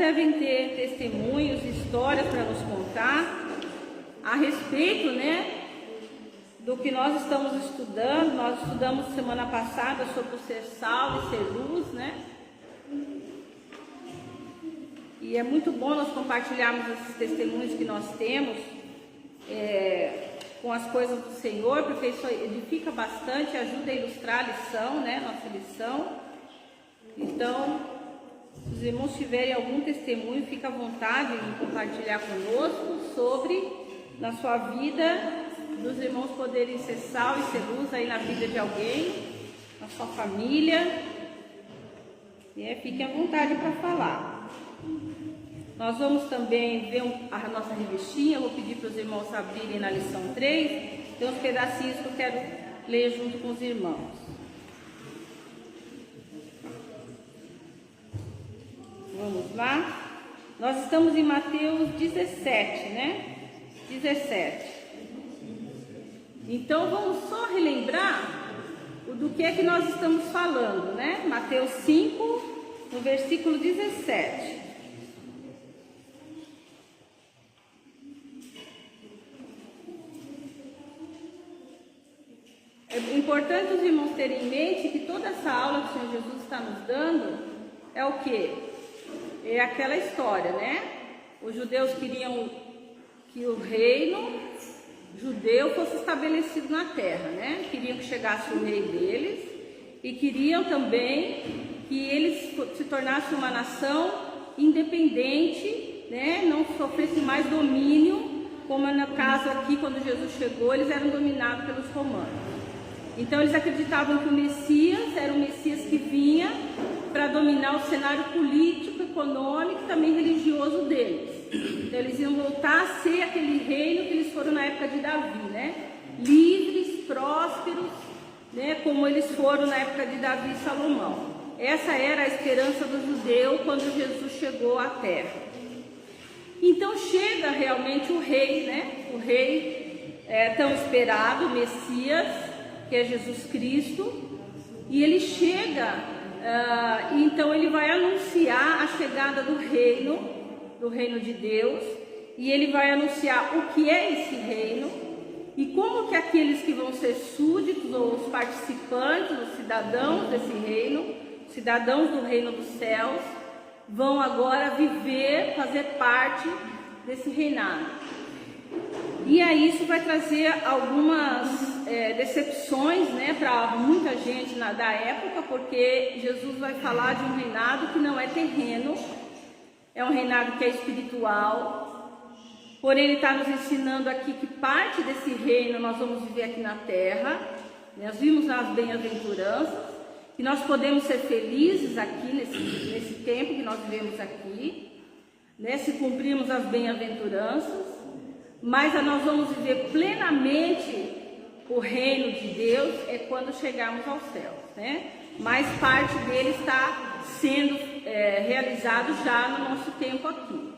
devem ter testemunhos, histórias para nos contar a respeito, né, do que nós estamos estudando. Nós estudamos semana passada sobre o ser sal e ser luz, né? E é muito bom nós compartilharmos esses testemunhos que nós temos com as coisas do Senhor, porque isso edifica bastante, ajuda a ilustrar a lição, né? Nossa lição. Então, se os irmãos tiverem algum testemunho, fica à vontade em compartilhar conosco sobre, na sua vida, dos irmãos poderem ser sal e ser luz aí na vida de alguém, na sua família. Fiquem à vontade para falar. Nós vamos também ver a nossa revistinha. Eu vou pedir para os irmãos abrirem na lição 3. Tem uns pedacinhos que eu quero ler junto com os irmãos. Vamos lá? Nós estamos em Mateus 17, né? 17. Então vamos só relembrar do que é que nós estamos falando, né? Mateus 5, no versículo 17. É importante os irmãos terem em mente que toda essa aula que o Senhor Jesus está nos dando é o quê? É aquela história, né? Os judeus queriam que o reino judeu fosse estabelecido na terra, né? Queriam que chegasse o rei deles e queriam também que eles se tornassem uma nação independente, né? Não sofresse mais domínio, como no caso aqui, quando Jesus chegou, eles eram dominados pelos romanos. Então eles acreditavam que o Messias era o Messias que vinha para dominar o cenário político, econômico e também religioso deles. Então eles iam voltar a ser aquele reino que eles foram na época de Davi, né? Livres, prósperos, né? Como eles foram na época de Davi e Salomão. Essa era a esperança do judeu quando Jesus chegou à terra. Então chega realmente o rei, né? O rei tão esperado, o Messias, que é Jesus Cristo, e ele chega, então ele vai anunciar a chegada do reino de Deus, e ele vai anunciar o que é esse reino, e como que aqueles que vão ser súditos, ou os participantes, os cidadãos desse reino, cidadãos do reino dos céus, vão agora viver, fazer parte desse reinado. E aí isso vai trazer algumas decepções, né, para muita gente da época, porque Jesus vai falar de um reinado que não é terreno, é um reinado que é espiritual. Porém ele está nos ensinando aqui que parte desse reino nós vamos viver aqui na terra. Nós vimos nas bem-aventuranças que nós podemos ser felizes aqui nesse tempo que nós vivemos aqui, né, se cumprirmos as bem-aventuranças. Mas nós vamos viver plenamente o reino de Deus quando chegarmos aos céus, né? Mas parte dele está sendo realizado já no nosso tempo aqui.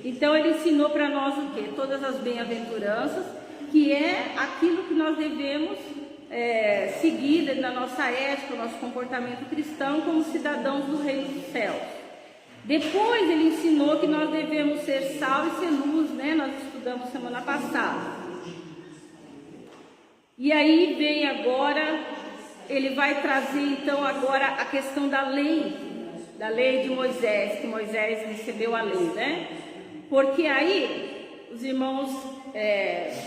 Então ele ensinou para nós o quê? Todas as bem-aventuranças, que é aquilo que nós devemos seguir na nossa ética, no nosso comportamento cristão como cidadãos do reino dos céus. Depois ele ensinou que nós devemos ser sal e ser luz, né? Nós estudamos semana passada. E aí vem agora, ele vai trazer então agora a questão da lei de Moisés, que Moisés recebeu a lei, né? Porque aí os irmãos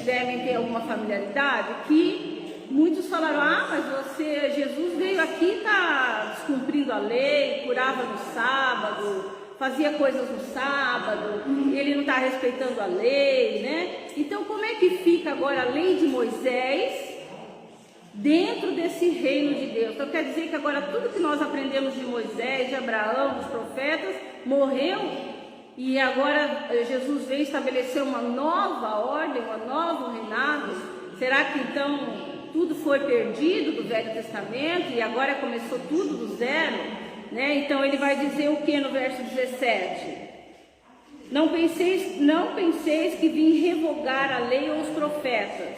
devem ter alguma familiaridade que muitos falaram: mas Jesus veio aqui e está descumprindo a lei, curava no sábado, fazia coisas no sábado, ele não está respeitando a lei, né? Então como é que fica agora a lei de Moisés dentro desse reino de Deus? Então quer dizer que agora tudo que nós aprendemos de Moisés, de Abraão, dos profetas, morreu, e agora Jesus veio estabelecer uma nova ordem, um novo reinado? Será que então tudo foi perdido do Velho Testamento e agora começou tudo do zero, né? Então ele vai dizer o que no verso 17? Não penseis que vim revogar a lei ou os profetas.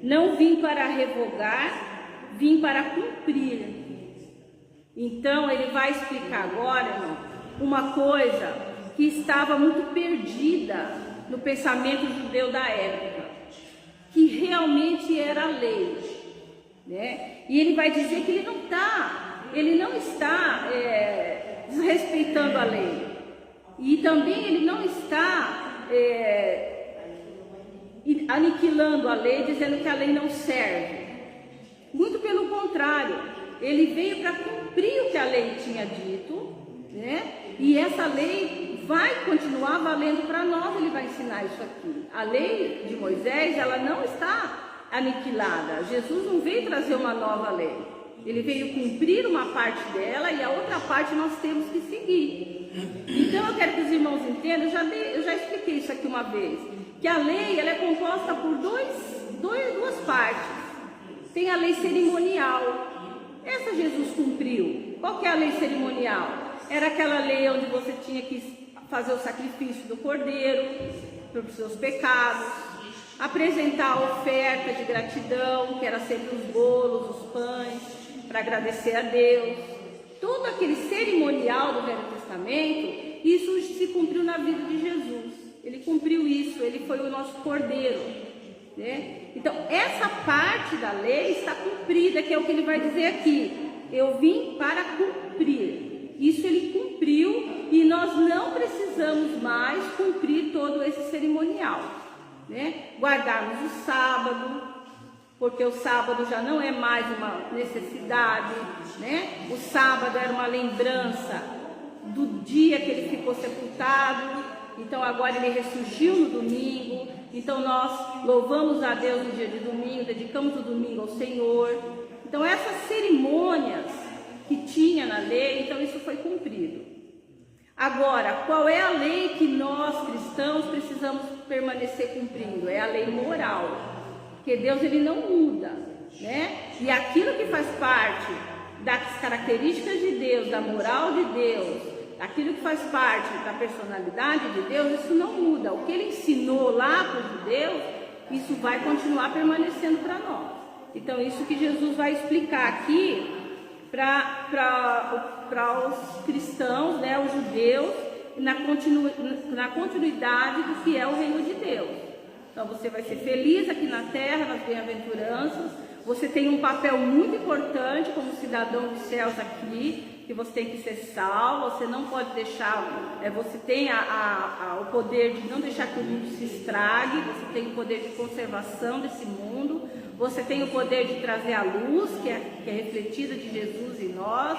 Não vim para revogar, vim para cumprir. Então ele vai explicar agora, irmão, uma coisa que estava muito perdida no pensamento judeu da época, que realmente era a lei, né? E ele vai dizer que ele não está desrespeitando a lei, e também ele não está aniquilando a lei, dizendo que a lei não serve. Muito pelo contrário, ele veio para cumprir o que a lei tinha dito, né? E essa lei vai continuar valendo para nós. Ele vai ensinar isso aqui. A lei de Moisés, ela não está aniquilada. Jesus não veio trazer uma nova lei. Ele veio cumprir uma parte dela e a outra parte nós temos que seguir. Então eu quero que os irmãos entendam, eu já expliquei isso aqui uma vez, que a lei ela é composta por duas partes. Tem a lei cerimonial. Essa Jesus cumpriu. Qual que é a lei cerimonial? Era aquela lei onde você tinha que fazer o sacrifício do cordeiro pelos seus pecados, apresentar a oferta de gratidão, que era sempre os bolos, os pães, para agradecer a Deus. Todo aquele cerimonial do Velho Testamento, isso se cumpriu na vida de Jesus. Ele cumpriu isso, ele foi o nosso cordeiro, né? Então, essa parte da lei está cumprida, que é o que ele vai dizer aqui. Eu vim para cumprir. Isso ele cumpriu e nós não precisamos mais cumprir todo esse cerimonial, né? Guardarmos o sábado, porque o sábado já não é mais uma necessidade, né? O sábado era uma lembrança do dia que ele ficou sepultado, então agora ele ressurgiu no domingo, então nós louvamos a Deus no dia de domingo, dedicamos o domingo ao Senhor. Então essas cerimônias que tinha na lei, então isso foi cumprido. Agora, qual é a lei que nós cristãos precisamos permanecer cumprindo? É a lei moral, porque Deus ele não muda, né? E aquilo que faz parte das características de Deus, da moral de Deus, aquilo que faz parte da personalidade de Deus, isso não muda. O que ele ensinou lá para os judeus, isso vai continuar permanecendo para nós. Então, isso que Jesus vai explicar aqui para os cristãos, né, os judeus, na continuidade do que é o reino de Deus. Então você vai ser feliz aqui na terra, nas bem-aventuranças. Você tem um papel muito importante como cidadão dos céus aqui, que você tem que ser salvo, você não pode deixar, você tem o poder de não deixar que o mundo se estrague, você tem o poder de conservação desse mundo, você tem o poder de trazer a luz, que é refletida de Jesus em nós.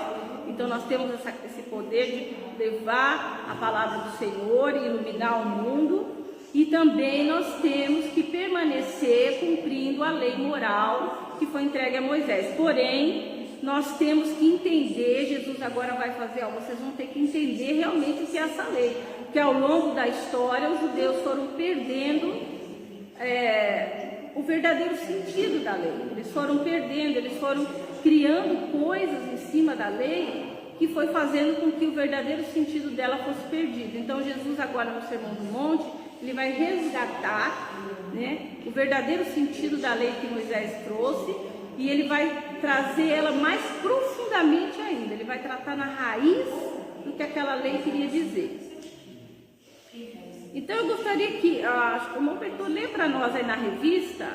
Então nós temos esse poder de levar a palavra do Senhor e iluminar o mundo. E também nós temos que permanecer cumprindo a lei moral que foi entregue a Moisés. Porém, nós temos que entender, Jesus agora vai fazer, vocês vão ter que entender realmente o que é essa lei. Porque ao longo da história, os judeus foram perdendo o verdadeiro sentido da lei. Eles foram perdendo, eles foram criando coisas em cima da lei que foi fazendo com que o verdadeiro sentido dela fosse perdido. Então Jesus agora no Sermão do Monte, ele vai resgatar, né, o verdadeiro sentido da lei que Moisés trouxe, e ele vai trazer ela mais profundamente ainda. Ele vai tratar na raiz do que aquela lei queria dizer. Então eu gostaria que o irmão Bertô lê para nós aí na revista,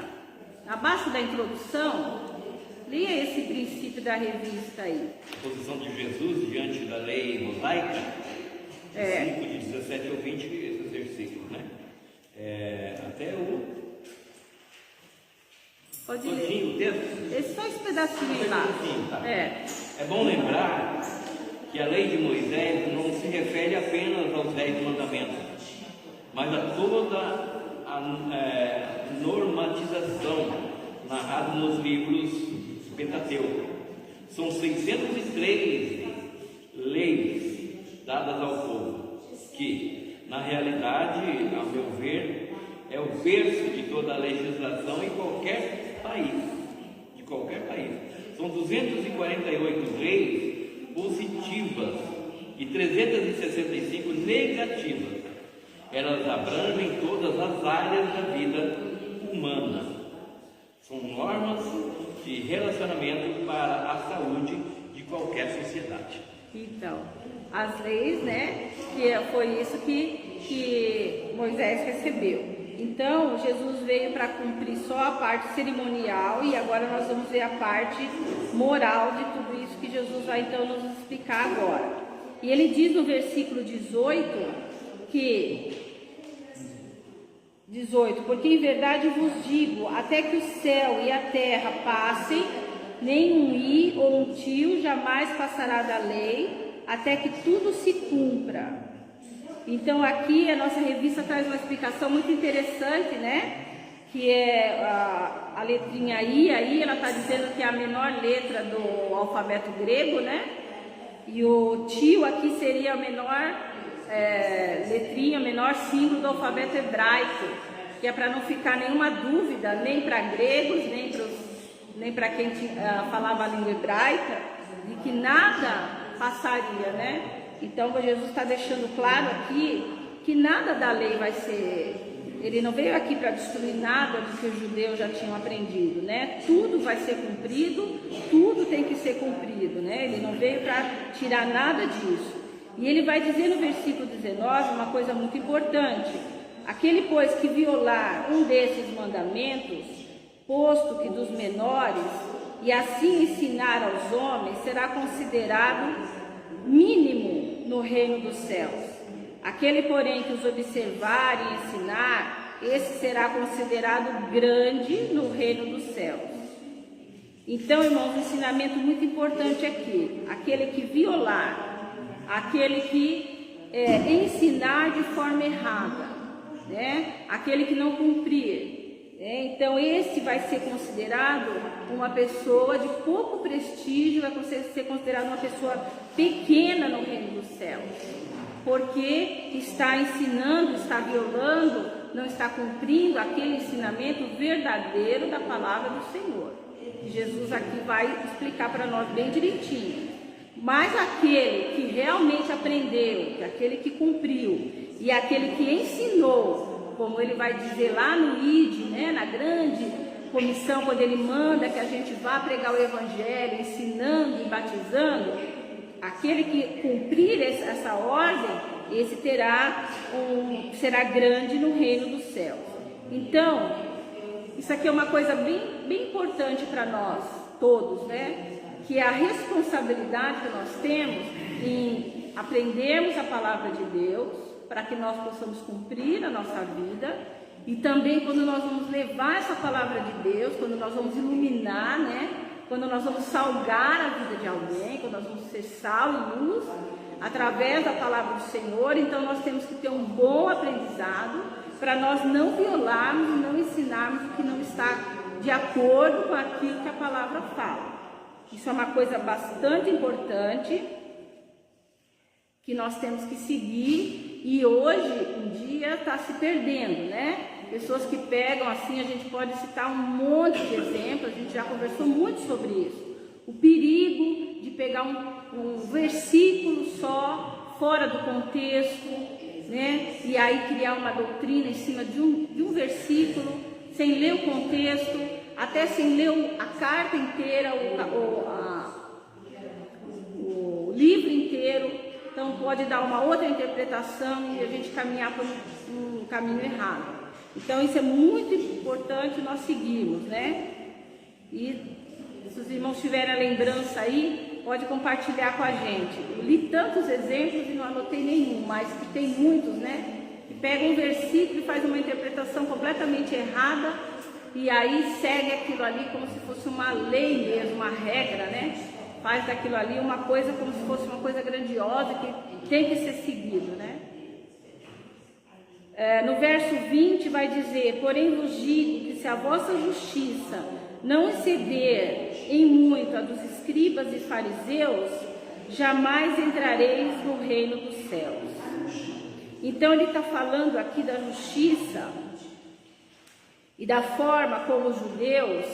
abaixo da introdução, leia esse princípio da revista aí. A posição de Jesus diante da lei mosaica, 5 de 17 ao 20, esses versículos, né? Até o... Pode ler. O texto? Esse só esse pedacinho aí lá. Tá. É bom lembrar que a lei de Moisés não se refere apenas aos 10 mandamentos, mas a toda a normatização narrada nos livros Pentateuco. São 613 leis dadas ao povo, que, na realidade, a meu ver, é o berço de toda a legislação em qualquer país, de qualquer país. São 248 leis positivas e 365 negativas. Elas abrangem todas as áreas da vida humana. São normas de relacionamento para a saúde de qualquer sociedade. Então, as leis, né? Que foi isso que Moisés recebeu. Então, Jesus veio para cumprir só a parte cerimonial e agora nós vamos ver a parte moral de tudo isso que Jesus vai então nos explicar agora. E ele diz no versículo 18 porque em verdade vos digo, até que o céu e a terra passem, nem um i ou um tio jamais passará da lei, até que tudo se cumpra. Então aqui a nossa revista traz uma explicação muito interessante, né? Que é a letrinha I, aí ela está dizendo que é a menor letra do alfabeto grego, né? E o tio aqui seria a menor letrinha, menor símbolo do alfabeto hebraico, que é para não ficar nenhuma dúvida, nem para gregos, nem para quem falava a língua hebraica, de que nada passaria, né? Então Jesus está deixando claro aqui que nada da lei vai ser, ele não veio aqui para destruir nada do que os judeus já tinham aprendido, né? Tudo vai ser cumprido, tudo tem que ser cumprido, né? Ele não veio para tirar nada disso. E ele vai dizer no versículo 19 uma coisa muito importante: aquele, pois, que violar um desses mandamentos, posto que dos menores, e assim ensinar aos homens, será considerado mínimo no reino dos céus. Aquele, porém, que os observar e ensinar, esse será considerado grande no reino dos céus. Então, irmãos, um ensinamento muito importante aqui: aquele que violar, aquele que ensinar de forma errada, né? Aquele que não cumprir. Então esse vai ser considerado uma pessoa de pouco prestígio, vai ser considerado uma pessoa pequena no reino dos céus, porque está ensinando, está violando, não está cumprindo aquele ensinamento verdadeiro da palavra do Senhor. E Jesus aqui vai explicar para nós bem direitinho. Mas aquele que realmente aprendeu, aquele que cumpriu e aquele que ensinou, como ele vai dizer lá no ID, né, na grande comissão, quando ele manda que a gente vá pregar o evangelho, ensinando e batizando, aquele que cumprir essa ordem, esse será grande no reino dos céus. Então, isso aqui é uma coisa bem, bem importante para nós todos, né? Que é a responsabilidade que nós temos em aprendermos a palavra de Deus, para que nós possamos cumprir a nossa vida, e também quando nós vamos levar essa palavra de Deus, quando nós vamos iluminar, né? Quando nós vamos salgar a vida de alguém, quando nós vamos ser sal e luz através da palavra do Senhor. Então nós temos que ter um bom aprendizado para nós não violarmos e não ensinarmos o que não está de acordo com aquilo que a palavra fala. Isso é uma coisa bastante importante que nós temos que seguir, e hoje em dia está se perdendo, né? Pessoas que pegam assim, a gente pode citar um monte de exemplos, a gente já conversou muito sobre isso. O perigo de pegar um versículo só, fora do contexto, né? E aí criar uma doutrina em cima de um versículo, sem ler o contexto, até sem ler a carta inteira, o livro inteiro. Então pode dar uma outra interpretação e a gente caminhar por um caminho errado. Então isso é muito importante nós seguirmos, né? E se os irmãos tiverem a lembrança aí, pode compartilhar com a gente. Eu li tantos exemplos e não anotei nenhum, mas que tem muitos, né? Que pega um versículo e faz uma interpretação completamente errada e aí segue aquilo ali como se fosse uma lei mesmo, uma regra, né? Faz daquilo ali uma coisa como se fosse uma coisa grandiosa que tem que ser seguido, né? No verso 20 vai dizer: porém vos digo que se a vossa justiça não exceder em muito a dos escribas e fariseus, jamais entrareis no reino dos céus. Então ele está falando aqui da justiça e da forma como os judeus,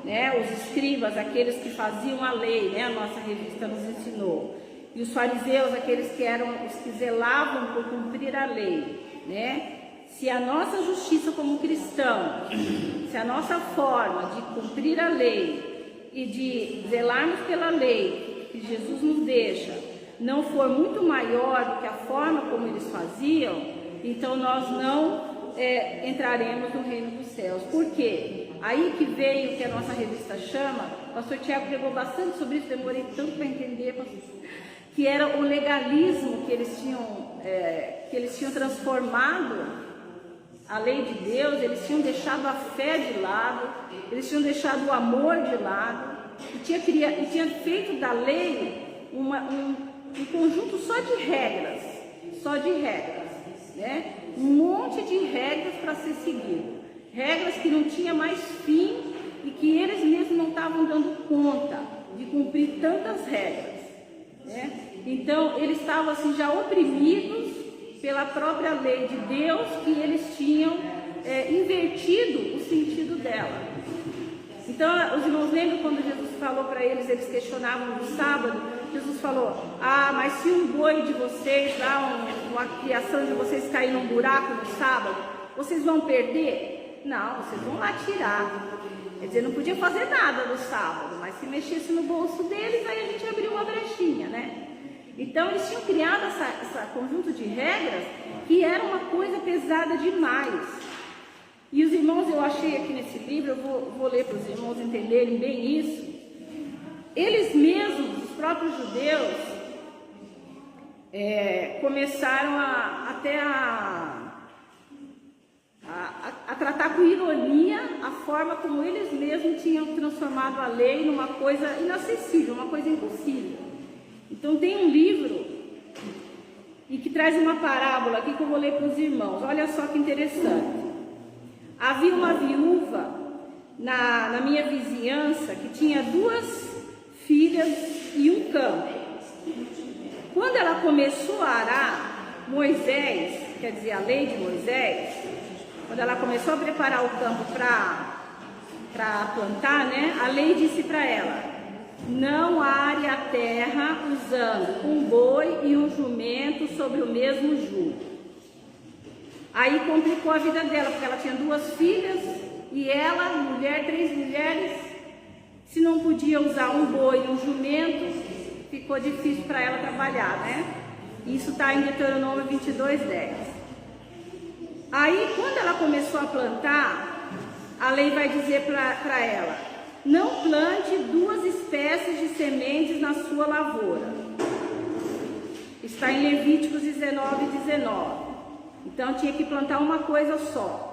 né, os escribas, aqueles que faziam a lei, né, a nossa revista nos ensinou, e os fariseus, aqueles que eram os que zelavam por cumprir a lei, né? Se a nossa justiça como cristão, se a nossa forma de cumprir a lei e de zelarmos pela lei que Jesus nos deixa, não for muito maior do que a forma como eles faziam, então nós não entraremos no reino dos céus. Por quê? Aí que veio o que a nossa revista chama, o pastor Tiago pregou bastante sobre isso, demorei tanto para entender, que era o legalismo que eles tinham transformado a lei de Deus, eles tinham deixado a fé de lado, eles tinham deixado o amor de lado, e tinha feito da lei um conjunto só de regras, né? Um monte de regras para ser seguido, regras que não tinha mais fim e que eles mesmos não estavam dando conta de cumprir tantas regras, né? Então eles estavam assim já oprimidos pela própria lei de Deus, que eles tinham invertido o sentido dela. Então os irmãos lembram quando Jesus falou para eles, eles questionavam no sábado, Jesus falou: mas se um boi de vocês, uma criação de vocês cair num buraco no sábado, vocês vão perder? Não, vocês vão lá tirar. Quer dizer, não podia fazer nada no sábado, mas se mexesse no bolso deles, aí a gente abriu uma brechinha, né? Então eles tinham criado esse conjunto de regras que era uma coisa pesada demais. E os irmãos, eu achei aqui nesse livro, eu vou ler para os irmãos entenderem bem isso. Eles mesmos, os próprios judeus, começaram a tratar com ironia a forma como eles mesmos tinham transformado a lei numa coisa inacessível, uma coisa impossível. Então tem um livro e que traz uma parábola aqui que eu vou ler para os irmãos. Olha só que interessante. Havia uma viúva na minha vizinhança que tinha 2 filhas e um campo. Quando ela começou a arar, Moisés, quer dizer, a lei de Moisés, quando ela começou a preparar o campo para plantar, né, a lei disse para ela: não are a terra usando um boi e um jumento sobre o mesmo jugo. Aí complicou a vida dela, porque ela tinha 2 filhas e ela, mulher, 3 mulheres, se não podia usar um boi e um jumento, ficou difícil para ela trabalhar, né? Isso está em Deuteronômio 22:10. Aí, quando ela começou a plantar, a lei vai dizer para ela: não plante 2 espécies de sementes na sua lavoura. Está em Levíticos 19:19. Então tinha que plantar uma coisa só.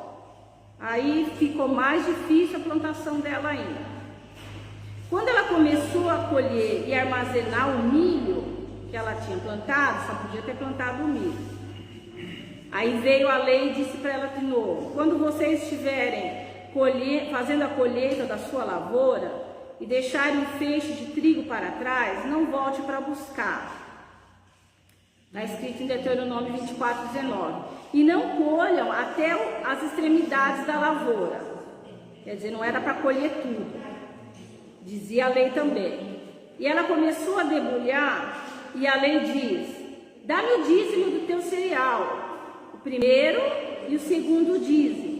Aí ficou mais difícil a plantação dela ainda. Quando ela começou a colher e armazenar o milho que ela tinha plantado, só podia ter plantado o milho. Aí veio a lei e disse para ela de novo: quando vocês estiverem fazendo a colheita da sua lavoura e deixarem um feixe de trigo para trás, não volte para buscar. Está escrito em Deuteronômio 24:19. E não colham até as extremidades da lavoura. Quer dizer, não era para colher tudo. Dizia a lei também. E ela começou a debulhar, e a lei diz: dá-me o dízimo do teu cereal, o primeiro e o segundo dízimo.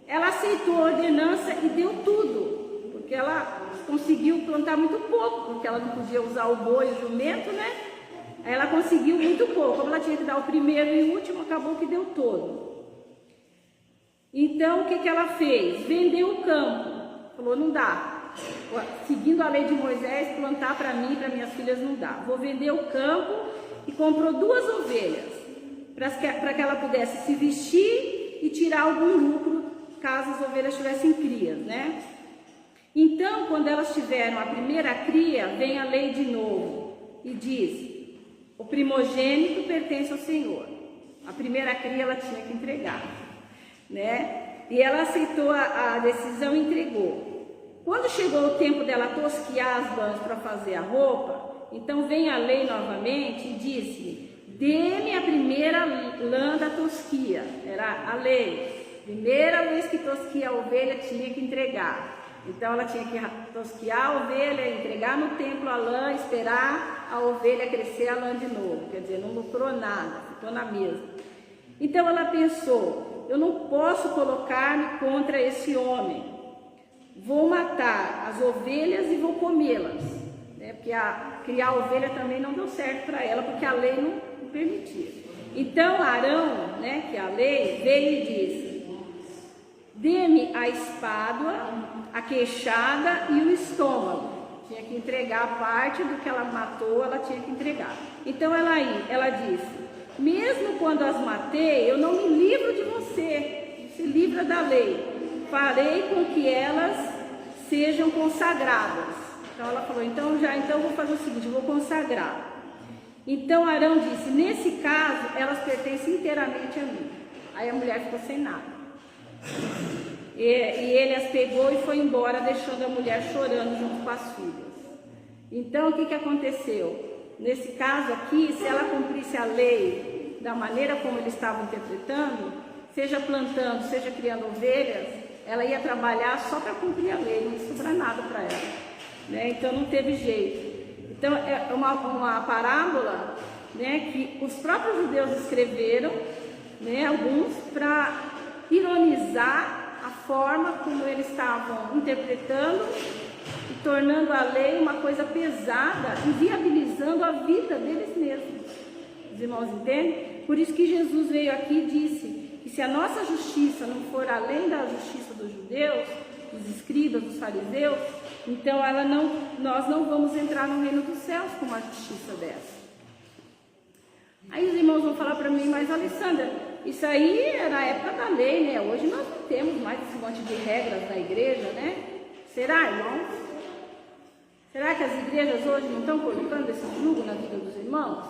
Ela aceitou a ordenança e deu tudo, porque ela conseguiu plantar muito pouco, porque ela não podia usar o boi e o jumento, né? Ela conseguiu muito pouco. Como ela tinha que dar o primeiro e o último, acabou que deu todo. Então, o que ela fez? Vendeu o campo. Falou: não dá. Seguindo a lei de Moisés, plantar para mim e para minhas filhas não dá. Vou vender o campo, e comprou 2 ovelhas, para que ela pudesse se vestir e tirar algum lucro, caso as ovelhas tivessem crias, né? Então, quando elas tiveram a primeira cria, vem a lei de novo e diz: o primogênito pertence ao Senhor. A primeira cria ela tinha que entregar, né? E ela aceitou a decisão e entregou. Quando chegou o tempo dela tosquiar as lãs para fazer a roupa, então vem a lei novamente e disse: dê-me a primeira lã da tosquia. Era a lei. Primeira vez que tosquia a ovelha, tinha que entregar. Então ela tinha que tosquiar a ovelha, entregar no templo a lã, esperar a ovelha crescer a lã de novo. Quer dizer, não lucrou nada, ficou na mesma. Então ela pensou: eu não posso colocar-me contra esse homem. Vou matar as ovelhas e vou comê-las, né? Porque porque criar ovelha também não deu certo para ela, porque a lei não permitia. Então Arão, né, que é a lei, veio e disse: dê-me a espádua, a queixada e o estômago. Tinha que entregar a parte do que ela matou, ela tinha que entregar. Então ela disse: mesmo quando as matei, eu não me livro de você, se livra da lei. Farei com que elas sejam consagradas. Então ela falou: então eu vou fazer o seguinte, eu vou consagrar. Então Arão disse: nesse caso, elas pertencem inteiramente a mim. Aí a mulher ficou sem nada. E ele as pegou e foi embora, deixando a mulher chorando junto com as filhas. Então, o que aconteceu? Nesse caso aqui, se ela cumprisse a lei da maneira como eles estavam interpretando, seja plantando, seja criando ovelhas, ela ia trabalhar só para cumprir a lei, não ia sobrar nada para ela, né? Então, não teve jeito. Então, é uma parábola, né, que os próprios judeus escreveram, né, alguns, para ironizar a forma como eles estavam interpretando e tornando a lei uma coisa pesada e viabilizando a vida deles mesmos. Os irmãos entendem? Por isso que Jesus veio aqui e disse que se a nossa justiça não for além da justiça dos judeus, dos escribas, dos fariseus, então nós não vamos entrar no reino dos céus com uma justiça dessa. Aí os irmãos vão falar para mim: mas Alessandra, isso aí era a época da lei, né? Hoje nós não temos mais esse monte de regras na igreja, né? Será, irmãos? Será que as igrejas hoje não estão colocando esse jugo na vida dos irmãos?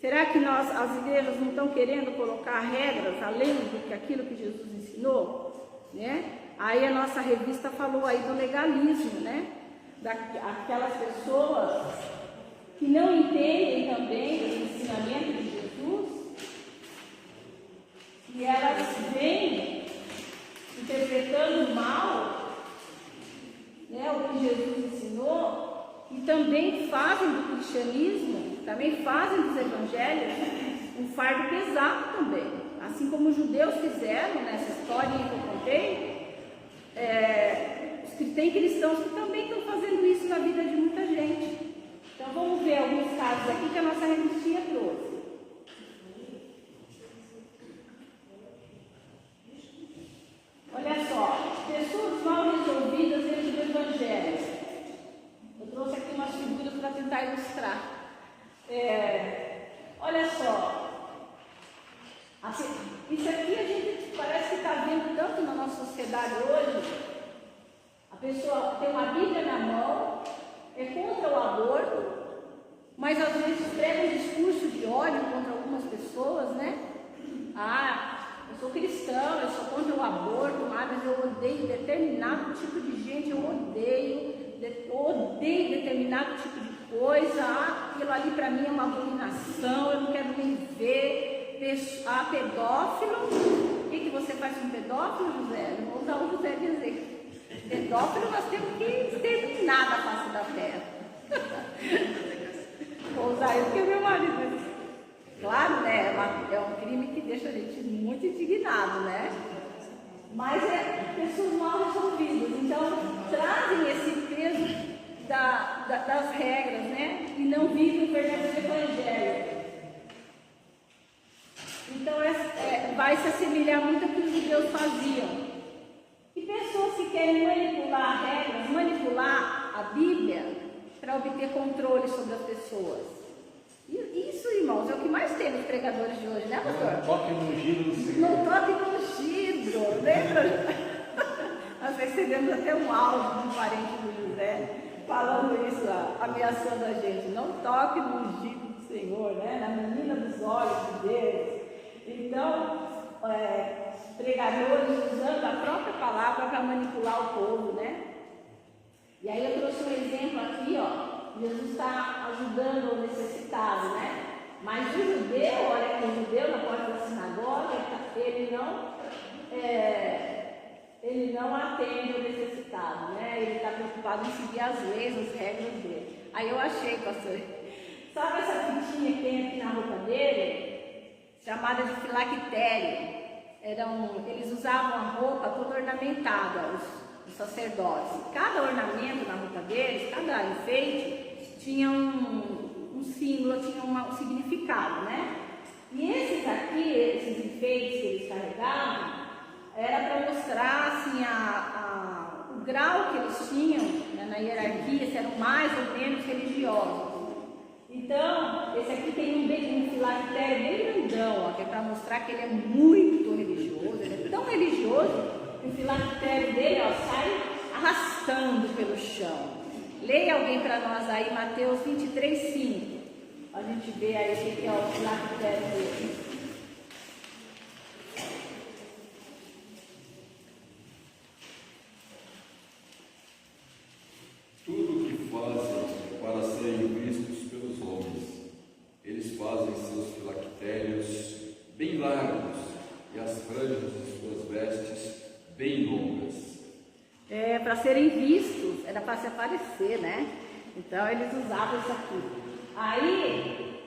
Será que as igrejas não estão querendo colocar regras além do que aquilo que Jesus ensinou? Né? Aí a nossa revista falou aí do legalismo, né? Daquelas pessoas que não entendem também o ensinamento de Jesus, e elas vêm interpretando mal, né, o que Jesus ensinou, e também fazem do cristianismo, também fazem dos evangelhos um fardo pesado também, assim como os judeus fizeram nessa história que eu contei. Tem cristãos que também estão fazendo isso na vida de muita gente. Então vamos ver alguns casos aqui que a nossa revistinha trouxe. Olha só, pessoas mal resolvidas dentro do Evangelho. Eu trouxe aqui umas figuras para tentar ilustrar. Olha só, isso aqui a gente parece que está vendo tanto na nossa sociedade hoje. A pessoa tem uma Bíblia na mão, é contra o aborto, mas às vezes prega um discurso de ódio contra algumas pessoas, né? Eu sou cristão, eu sou contra o aborto, mas eu odeio determinado tipo de gente, eu odeio determinado tipo de coisa, aquilo ali para mim é uma abominação, eu não quero nem ver. Pedófilo, o que você faz com pedófilo, José? Não vou usar o José dizer. Pedófilo nós temos que exterminar da face da terra. Vou usar isso porque é meu marido. Claro, né? É um crime que deixa a gente muito indignado, né? Mas é pessoas mal resolvidas. Então, trazem esse peso das regras, né? E não vivem o verdadeiro evangelho. Então, vai se assemelhar muito ao que os judeus faziam. E pessoas que querem manipular regras, manipular a Bíblia para obter controle sobre as pessoas. Isso, irmãos, é o que mais tem nos pregadores de hoje, né, pastor? Não toque no giro do Senhor. Não toque no giro, lembra? Nós recebemos até um áudio de um parente do José falando isso, ameaçando a gente. Não toque no giro do Senhor, né? Na menina dos olhos de Deus. Então, pregadores usando a própria palavra para manipular o povo, né? E aí eu trouxe um exemplo aqui, ó. Jesus está ajudando o necessitado, né? Mas o judeu, olha aqui, o judeu na porta da sinagoga, ele não atende o necessitado, né? Ele está preocupado em seguir as leis, as regras dele. Aí eu achei, pastor, sabe essa fitinha que tem aqui na roupa dele? Chamada de filactério. Eles usavam a roupa toda ornamentada, os sacerdotes. Cada ornamento na roupa deles, cada enfeite, tinha um símbolo, tinha um significado, né? E esses aqui, esses enfeites que eles carregavam, era para mostrar assim, o grau que eles tinham, né, na hierarquia, se eram mais ou menos religiosos. Então, esse aqui tem um filactério bem grandão, ó, que é para mostrar que ele é muito religioso. Ele é tão religioso que o filactério dele, ó, sai arrastando pelo chão. Leia alguém para nós aí, Mateus 23:5. A gente vê aí o que é o filactério dele. Tudo o que fazem para serem vistos pelos homens, eles fazem seus filactérios bem largos e as franjas de suas vestes bem longas. Para serem vistos, era para se aparecer, né? Então eles usavam isso aqui. Aí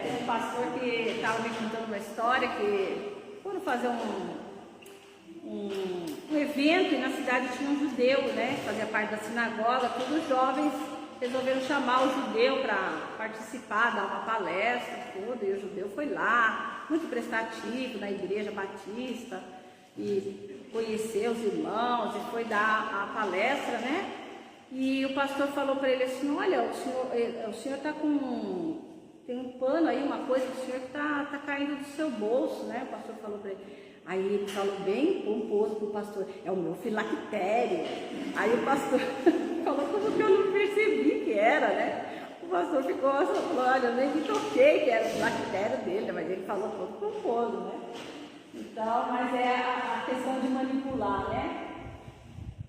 tem um pastor que estava me contando uma história que foram fazer um evento e na cidade tinha um judeu, né? Fazia parte da sinagoga, todos os jovens resolveram chamar o judeu para participar, dar uma palestra, tudo, e o judeu foi lá, muito prestativo na igreja batista, e conheceu os irmãos, e foi dar a palestra, né? E o pastor falou para ele assim, olha, o senhor está com... tem um pano aí, uma coisa do senhor que está caindo do seu bolso, né? O pastor falou para ele. Aí ele falou bem pomposo para o pastor, é o meu filactério. Aí o pastor falou como que eu não percebi que era, né? O pastor ficou assim, olha, eu nem me toquei que era o filactério dele, mas ele falou todo pomposo, né? Então, mas é a questão de manipular, né?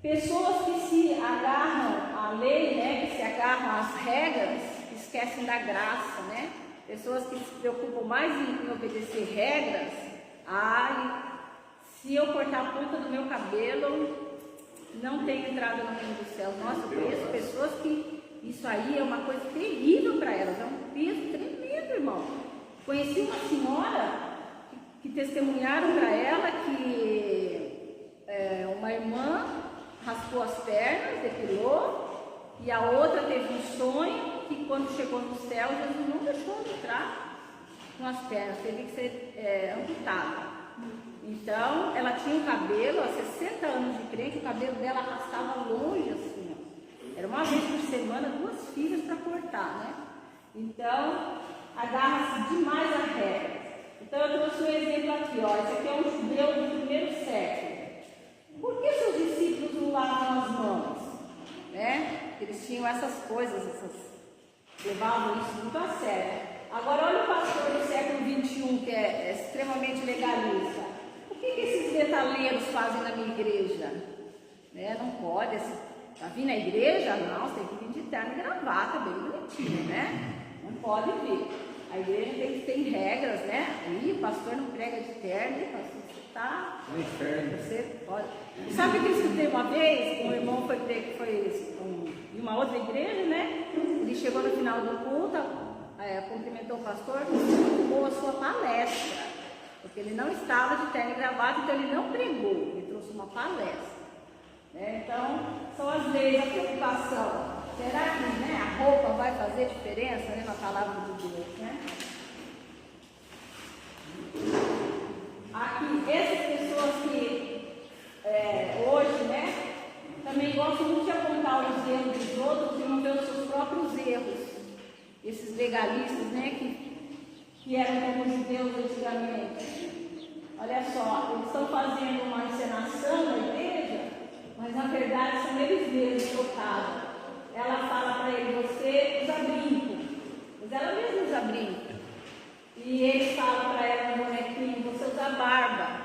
Pessoas que se agarram à lei, né? Que se agarram às regras, esquecem da graça, né? Pessoas que se preocupam mais em obedecer regras. Ai, se eu cortar a ponta do meu cabelo, não tenho entrada no reino dos céus. Nossa, eu conheço pessoas que isso aí é uma coisa terrível para elas, é um peso tremendo, irmão. Conheci uma senhora que testemunharam para ela que uma irmã raspou as pernas, depilou, e a outra teve um sonho que quando chegou no céu, Jesus não deixou de entrar com as pernas, teve que ser amputada. Então, ela tinha um cabelo, há 60 anos de crente, o cabelo dela arrastava longe assim, ó. Era uma vez por semana, 2 filhas para cortar, né? Então, agarra-se demais a regra. Então, eu trouxe um exemplo aqui, ó. Esse aqui é um judeu do primeiro século. Por que seus discípulos não lavam as mãos? Né? Eles tinham essas coisas, levavam isso muito a sério. Agora, olha o pastor do século XXI, que é extremamente legalista. O que esses metaleiros fazem na minha igreja? Né? Não pode. Está vindo na igreja? Não, você tem que vir de terno e gravata, bem bonitinho, né? Não pode vir. A igreja tem regras, né? Aí o pastor não prega de terno, e pastor, você pode. E sabe o que eu escutei uma vez? Um irmão foi em uma outra igreja, né? Ele chegou no final do culto, cumprimentou o pastor, muito boa a sua palestra, porque ele não estava de terno e gravata, então ele não pregou, ele trouxe uma palestra, né? Então, são às vezes a preocupação, será que, né, a roupa vai fazer diferença, né, na palavra de Deus, né? Aqui, essas pessoas que hoje, né, também gostam muito de apontar os erros dos outros e não ver os seus próprios erros. Esses legalistas, né, que eram como os judeus antigamente. Olha só, eles estão fazendo uma encenação na igreja, mas na verdade são eles mesmos tocados. Ela fala para ele, você usa brinco, mas ela mesma usa brinco. E ele fala para ela no bonequinho, você usa barba,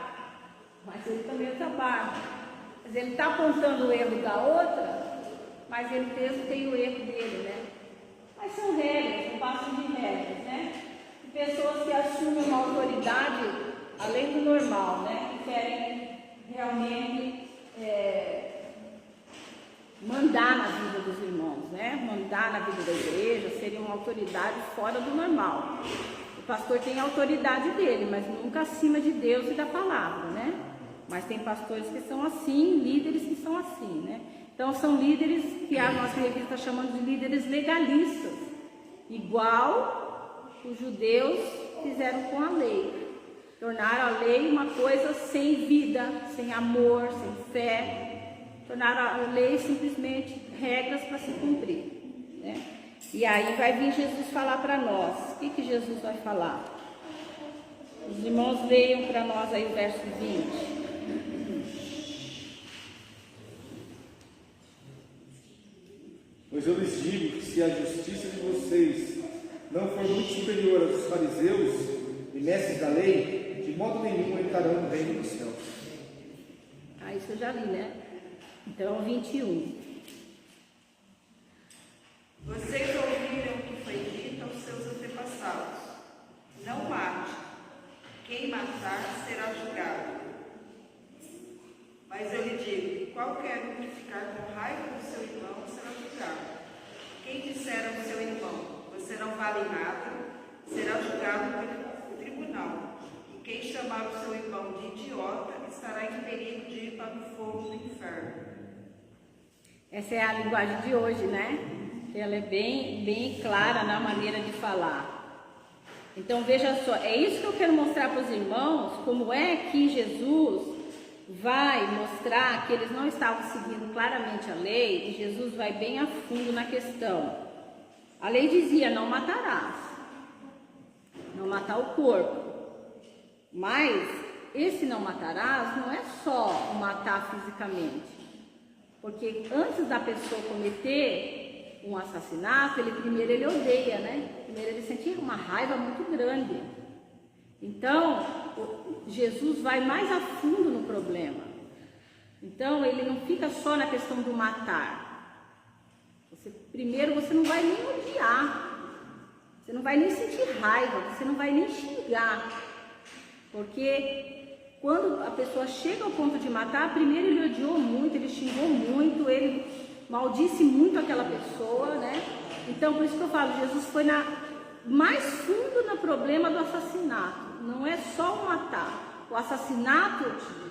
mas ele também usa barba. Mas ele está apontando o erro da outra, mas ele mesmo tem o erro dele, né? Mas são regras, não passam de regras, né? E pessoas que assumem uma autoridade além do normal, né? Que querem realmente mandar na vida dos irmãos, né? Mandar na vida da igreja, serem uma autoridade fora do normal. O pastor tem a autoridade dele, mas nunca acima de Deus e da palavra, né? Mas tem pastores que são assim, líderes que são assim, né? Então são líderes que a nossa revista está chamando de líderes legalistas, igual os judeus fizeram com a lei. Tornaram a lei uma coisa sem vida, sem amor, sem fé. Tornaram a lei simplesmente regras para se cumprir, né? E aí vai vir Jesus falar para nós. O que Jesus vai falar? Os irmãos leiam para nós aí o verso 20. Pois eu lhes digo que se a justiça de vocês não for muito superior aos dos fariseus e mestres da lei, de modo nenhum entrarão no reino dos céus. Ah, isso eu já li, né? Então, 21. Vocês ouviram o que foi dito aos seus antepassados: não mate, quem matar será julgado. Mas eu lhe digo: qualquer um que ficar com raiva do seu irmão será julgado. Quem disser ao seu irmão: você não vale nada, será julgado pelo tribunal. E quem chamar o seu irmão de idiota estará em perigo de ir para o fogo do inferno. Essa é a linguagem de hoje, né? Ela é bem clara na maneira de falar. Então veja só, é isso que eu quero mostrar para os irmãos, como é que Jesus vai mostrar que eles não estavam seguindo claramente a lei, e Jesus vai bem a fundo na questão. A lei dizia: não matarás, não matar o corpo. Mas esse não matarás não é só matar fisicamente, porque antes da pessoa cometer um assassinato, primeiro ele odeia, né? Primeiro ele sente uma raiva muito grande. Então, Jesus vai mais a fundo no problema. Então, ele não fica só na questão do matar. Primeiro, você não vai nem odiar. Você não vai nem sentir raiva. Você não vai nem xingar. Porque quando a pessoa chega ao ponto de matar, primeiro ele odiou muito, ele xingou muito, ele maldisse muito aquela pessoa, né? Então, por isso que eu falo, Jesus foi mais fundo no problema do assassinato. Não é só o matar. O assassinato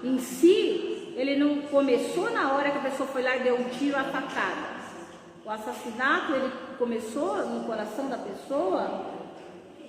em si, ele não começou na hora que a pessoa foi lá e deu um tiro à facada. O assassinato, ele começou no coração da pessoa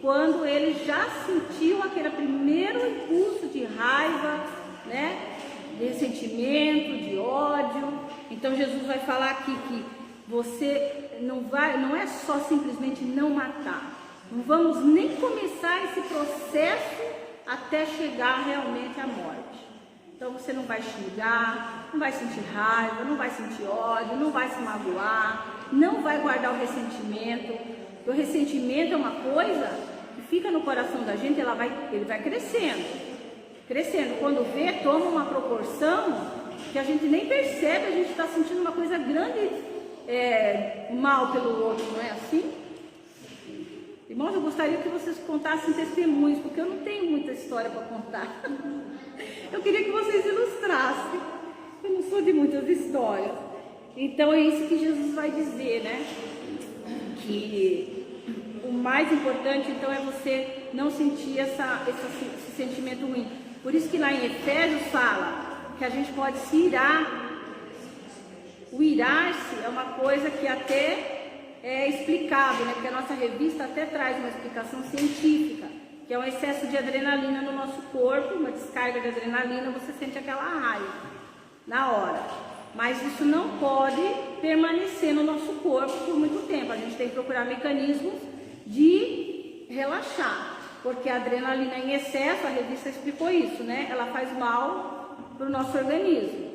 quando ele já sentiu aquele primeiro impulso de raiva, né? De ressentimento, de ódio. Então Jesus vai falar aqui que você não é só simplesmente não matar. Não vamos nem começar esse processo até chegar realmente à morte. Então você não vai xingar, não vai sentir raiva, não vai sentir ódio, não vai se magoar, não vai guardar o ressentimento. O ressentimento é uma coisa que fica no coração da gente, ele vai crescendo. Quando vê, toma uma proporção que a gente nem percebe, a gente está sentindo uma coisa grande, mal pelo outro, não é assim? Irmãos, eu gostaria que vocês contassem testemunhos, porque eu não tenho muita história para contar. Eu queria que vocês ilustrassem. Eu não sou de muitas histórias. Então é isso que Jesus vai dizer, né? Que o mais importante, então, é você não sentir esse sentimento ruim. Por isso que lá em Efésios fala que a gente pode se irar. O irar-se é uma coisa que até é explicável, né? Porque a nossa revista até traz uma explicação científica, que é um excesso de adrenalina no nosso corpo, uma descarga de adrenalina, você sente aquela raiva na hora. Mas isso não pode permanecer no nosso corpo por muito tempo. A gente tem que procurar mecanismos de relaxar, porque a adrenalina em excesso, a revista explicou isso, né? Ela faz mal para o nosso organismo.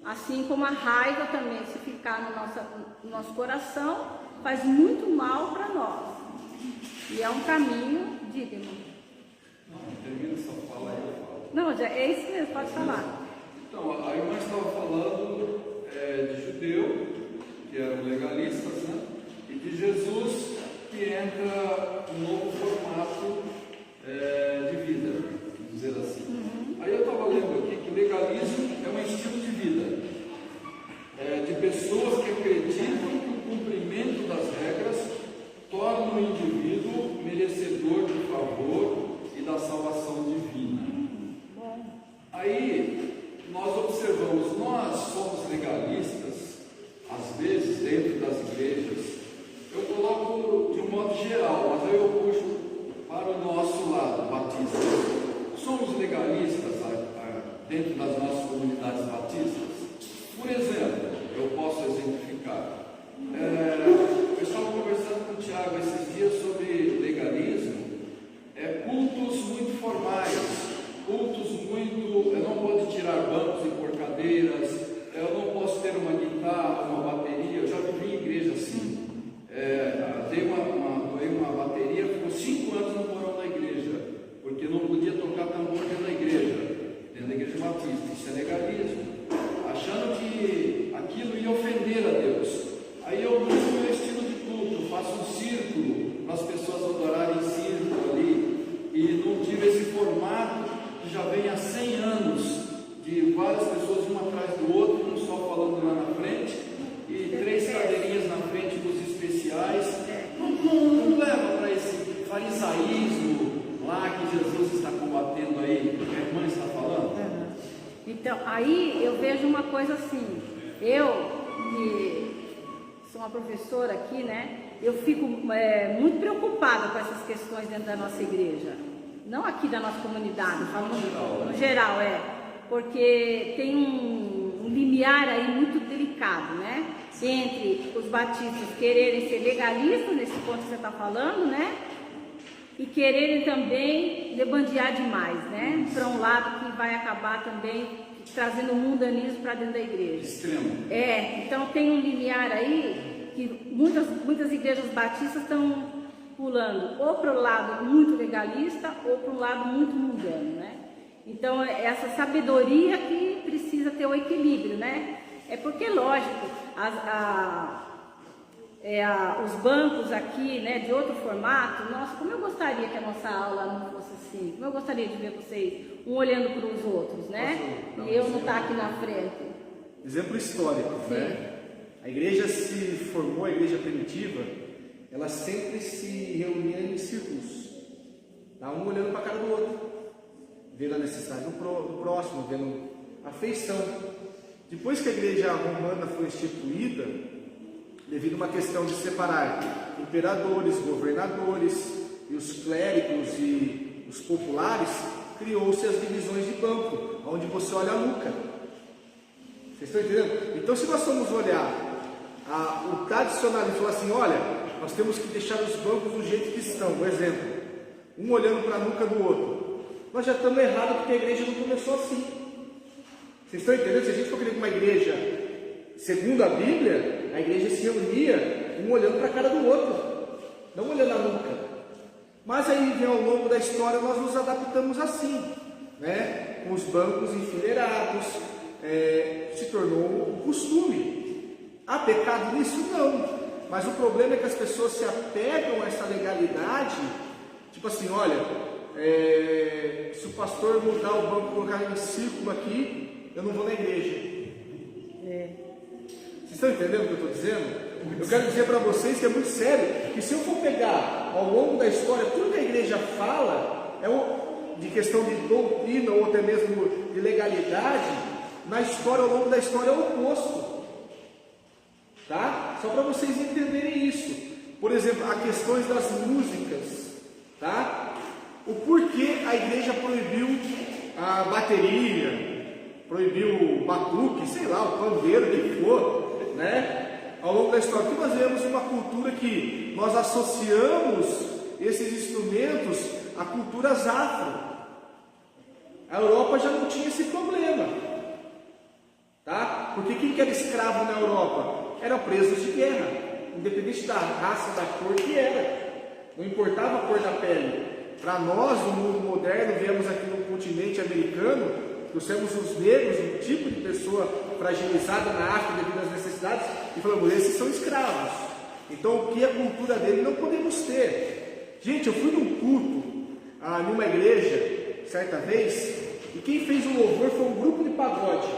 Assim como a raiva também, se ficar no nosso coração, faz muito mal para nós. E é um caminho, diga-me. Termina essa fala aí, eu falo. Não, já é isso mesmo, pode falar. Então, a irmã estava falando de judeu, que eram legalistas, né? E de Jesus, que entra um novo formato de vida, vamos dizer assim. Aí eu estava lendo aqui que o legalismo é um estilo de vida, de pessoas que acreditam que o cumprimento das regras torna o indivíduo merecedor do favor e da salvação divina. Aí nós observamos, nós somos legalistas legalistas dentro das nossas comunidades batistas. Por exemplo, eu posso exemplificar. Eu estava conversando com o Tiago esses dias sobre legalismo, cultos muito formais, cultos muito. Eu não posso tirar bancos e porcadeiras, eu não posso ter uma guitarra, uma bateria. Eu já vivi em igreja assim. Dei uma bateria, ficou 5 anos no porão da igreja, porque não podia tocar tambor dentro da igreja batista. Isso é legalismo, achando que aquilo ia ofender a Deus. Aí eu mudo o meu estilo de culto, faço um círculo para as pessoas adorarem em círculo ali, e não tive esse formato que já vem há 100 anos, de várias pessoas uma atrás do outro, um só falando lá na frente, e 3 cadeirinhas na frente dos especiais. Não leva para esse farisaísmo lá que Jesus está combatendo aí, que a irmã está falando. Então, aí eu vejo uma coisa assim, eu que sou uma professora aqui, né, eu fico muito preocupada com essas questões dentro da nossa igreja, não aqui da nossa comunidade, falando no geral, porque tem um limiar aí muito delicado, né, entre os batistas quererem ser legalistas, nesse ponto que você está falando, né, e quererem também debandear demais, né, para um lado que vai acabar também trazendo o mundanismo para dentro da igreja. Extremo. Então tem um limiar aí que muitas igrejas batistas estão pulando ou para o lado muito legalista ou para um lado muito mundano, né? Então essa sabedoria que precisa ter o equilíbrio, né? Porque lógico, os bancos aqui, né, de outro formato, nossa, como eu gostaria que a nossa aula não fosse assim, como eu gostaria de ver vocês um olhando para os outros, né? E eu não estar aqui na frente. Exemplo histórico, né? A igreja se formou, a igreja primitiva, ela sempre se reunia em círculos, tá? Um olhando para a cara do outro, vendo a necessidade do próximo, vendo a afeição. Depois que a igreja romana foi instituída, devido a uma questão de separar imperadores, governadores e os clérigos e os populares, criou-se as divisões de banco, onde você olha a nuca. Vocês estão entendendo? Então, se nós formos olhar o tradicional e falar assim, olha, nós temos que deixar os bancos do jeito que estão, por exemplo, um olhando para a nuca do outro, nós já estamos errados porque a igreja não começou assim. Vocês estão entendendo? Se a gente for querer uma igreja segundo a Bíblia, a igreja se reunia um olhando para a cara do outro, não olhando a nuca. Mas aí, ao longo da história, nós nos adaptamos assim, né? Com os bancos enfileirados, se tornou um costume. Há pecado nisso? Não. Mas o problema é que as pessoas se apegam a essa legalidade, tipo assim, olha, se o pastor mudar o banco e colocar em círculo aqui, eu não vou na igreja. Vocês estão entendendo o que eu estou dizendo? Eu quero dizer para vocês que é muito sério, que se eu for pegar ao longo da história tudo que a igreja fala, de questão de doutrina ou até mesmo de legalidade, na história, ao longo da história é o oposto. Tá? Só para vocês entenderem isso. Por exemplo, as questões das músicas, tá? O porquê a igreja proibiu a bateria, proibiu o batuque, sei lá, o pandeiro, o que for, né? Ao longo da história, porque nós vemos uma cultura que nós associamos esses instrumentos a culturas afro. A Europa já não tinha esse problema, tá? Porque quem que era escravo na Europa? Eram presos de guerra, independente da raça, da cor que era, não importava a cor da pele. Para nós, no mundo moderno, viemos aqui no continente americano, trouxemos os negros, um tipo de pessoa fragilizada na África devido às necessidades, e falamos, esses são escravos. Então, o que é a cultura dele não podemos ter. Gente, eu fui num culto, numa igreja, certa vez, e quem fez o louvor foi um grupo de pagode.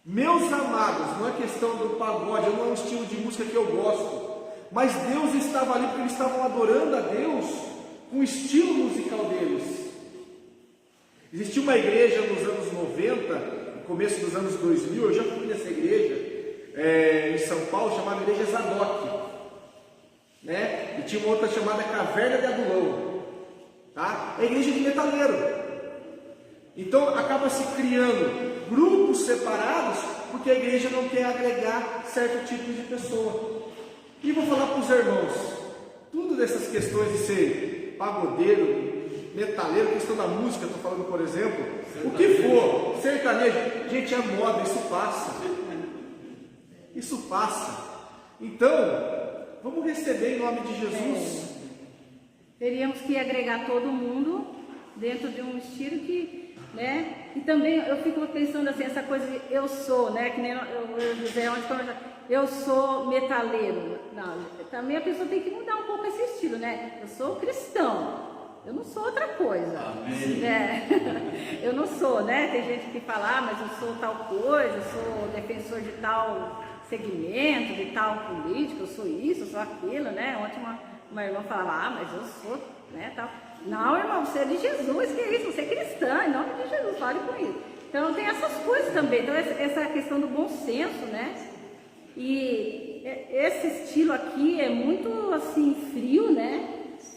Meus amados, não é questão do pagode, não é um estilo de música que eu gosto, mas Deus estava ali porque eles estavam adorando a Deus com o estilo musical deles. Existia uma igreja nos anos 90, no começo dos anos 2000, eu já fui nessa igreja, em São Paulo, chamada Igreja Zadok, né? E tinha uma outra chamada Caverna de Adulão. tá? É a igreja de metaleiro. Então acaba se criando grupos separados porque a igreja não quer agregar certo tipo de pessoa. E vou falar para os irmãos, tudo dessas questões de ser pagodeiro, metaleiro, questão da música, estou falando por exemplo, o que for, sertanejo, gente, é moda, isso passa. Isso passa. Então, vamos receber em nome de Jesus. Teríamos que agregar todo mundo dentro de um estilo que, né? E também eu fico pensando assim, essa coisa de eu sou, né? Que nem eu José ontem conversava, eu sou metaleiro. Não, também a pessoa tem que mudar um pouco esse estilo, né? Eu sou cristão. Eu não sou outra coisa. Amém. Né? Eu não sou, né? Tem gente que fala, mas eu sou tal coisa, eu sou defensor de tal segmento, de tal político, eu sou isso, eu sou aquilo, né? Ontem uma irmã falava, mas eu sou, né, tal. Não, irmão, você é de Jesus, que é isso? Você é cristã, em nome de Jesus, fale com isso. Então tem essas coisas também, então essa questão do bom senso, né? E esse estilo aqui é muito, assim, frio, né?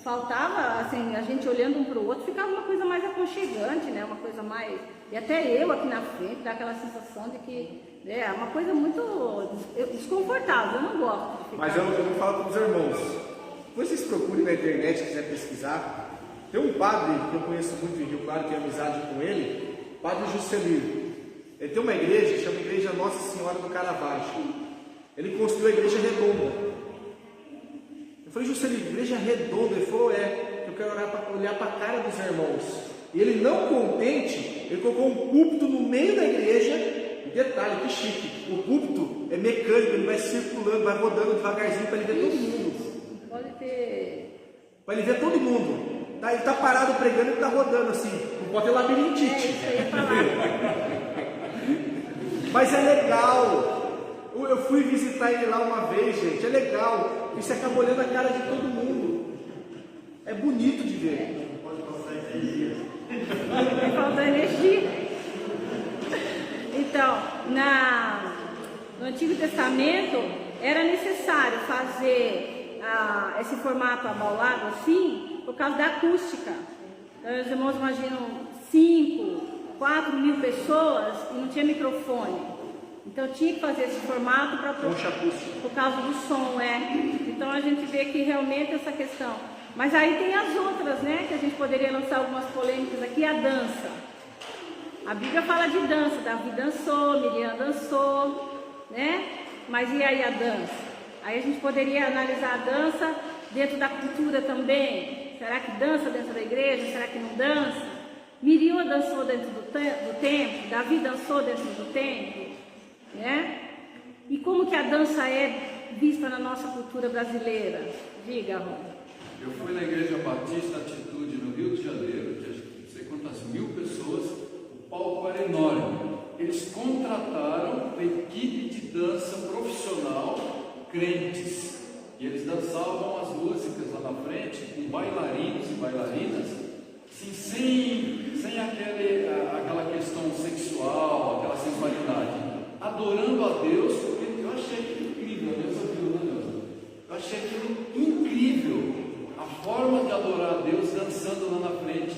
Faltava, assim, a gente olhando um para o outro, ficava uma coisa mais aconchegante, né? Uma coisa mais... E até eu aqui na frente, dá aquela sensação de que é uma coisa muito desconfortável, eu não gosto de ficar... Mas eu vou falar para os irmãos. Depois vocês procurem na internet, se quiser pesquisar. Tem um padre que eu conheço muito em Rio Claro, tenho amizade com ele, Padre Juscelino. Ele tem uma igreja, chama Igreja Nossa Senhora do Caravaggio. Ele construiu a igreja redonda. Eu falei, Juscelino, igreja redonda? Ele falou, eu quero olhar para a cara dos irmãos. E ele, não contente, ele colocou um púlpito no meio da igreja. E detalhe, que chique, o púlpito é mecânico, ele vai circulando, vai rodando devagarzinho para ele ver todo mundo. Pode ter... Para ele ver todo mundo. Ele está parado pregando e está rodando assim. Não pode ter labirintite. Isso aí é falar. Mas é legal. Eu fui visitar ele lá uma vez, gente. É legal. E você acaba olhando a cara de todo mundo. É bonito de ver. Falta energia. Então, no Antigo Testamento era necessário fazer esse formato abaulado assim, por causa da acústica. Então, os irmãos imaginam 5, 4 mil pessoas e não tinha microfone. Então tinha que fazer esse formato por causa do som, Então a gente vê que realmente essa questão. Mas aí tem as outras, né? Que a gente poderia lançar algumas polêmicas aqui, a dança. A Bíblia fala de dança, Davi dançou, Miriam dançou, né? Mas e aí a dança? Aí a gente poderia analisar a dança dentro da cultura também. Será que dança dentro da igreja? Será que não dança? Miriam dançou dentro do templo, Davi dançou dentro do templo, né? E como que a dança é vista na nossa cultura brasileira? Diga, Rô. Eu fui na Igreja Batista Atitude no Rio de Janeiro, que não sei quantas mil pessoas, o palco era enorme. Eles contrataram uma equipe de dança profissional, crentes, e eles dançavam as músicas lá na frente, com bailarinos e bailarinas, assim, sem aquela questão sexual, aquela sensualidade, adorando a Deus, porque eu achei aquilo incrível, Deus ouviu, né, Deus? Eu achei aquilo incrível. A forma de adorar a Deus dançando lá na frente,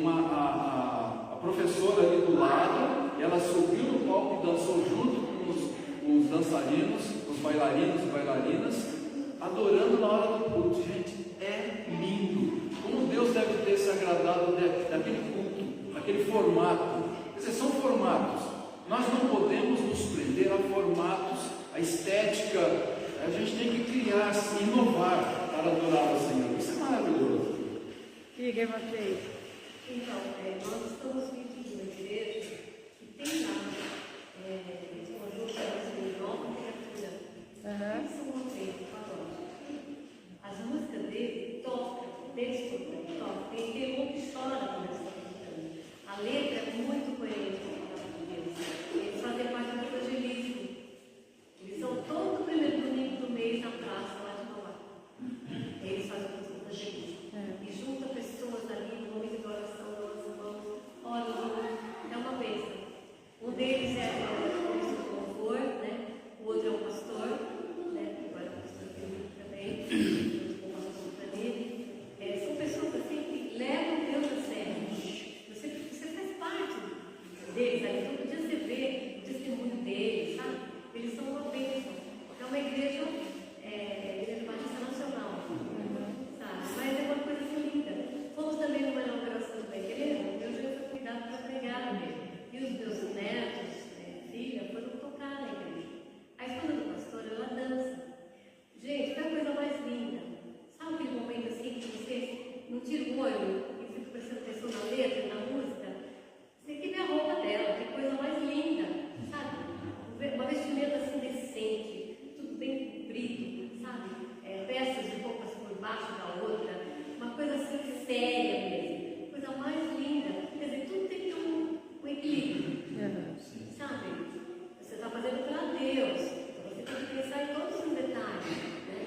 a professora ali do lado, ela subiu no palco e dançou junto com os dançarinos, os bailarinos e bailarinas, adorando na hora do culto. Gente, é lindo. Como Deus deve ter se agradado daquele culto, daquele formato. Quer dizer, são formatos. Nós não podemos nos prender a formatos, a estética. A gente tem que criar, inovar para adorar o Senhor. Isso é maravilhoso. Diga vocês. Então, nós estamos vindo de uma igreja que tem lá uma junta de nova criatura. Isso é um momento paródico. As músicas dele tocam, tem outra história que nós estamos cantando. A letra é muito coerente com a palavra de Deus. Eles fazem parte do evangelismo. Eles são todo primeiro domingo do mês na praça lá de Mauá. Eles fazem o evangelismo. E junta pessoas ali no nome deles ali, todo dia você vê o testemunho deles, sabe? Eles são uma bênção. É uma igreja batista nacional, sabe? Mas é uma coisa assim linda. Fomos também numa inauguração da igreja, eu já fui cuidado para pregar mesmo. E os meus netos, filha, foram tocar na igreja. Aí quando a pastora, ela dança. Gente, foi a coisa mais linda. Sabe aquele momento assim que você não tira o olho e fica prestando atenção na letra, na música? Você quer ver a roupa dela, que coisa mais linda, sabe? Uma vestimenta assim decente, tudo bem comprido, sabe? Peças de roupas por baixo da outra, uma coisa assim séria mesmo, coisa mais linda. Quer dizer, tudo tem que ter um equilíbrio, sabe? Você está fazendo para Deus, você tem que pensar em todos os detalhes, né?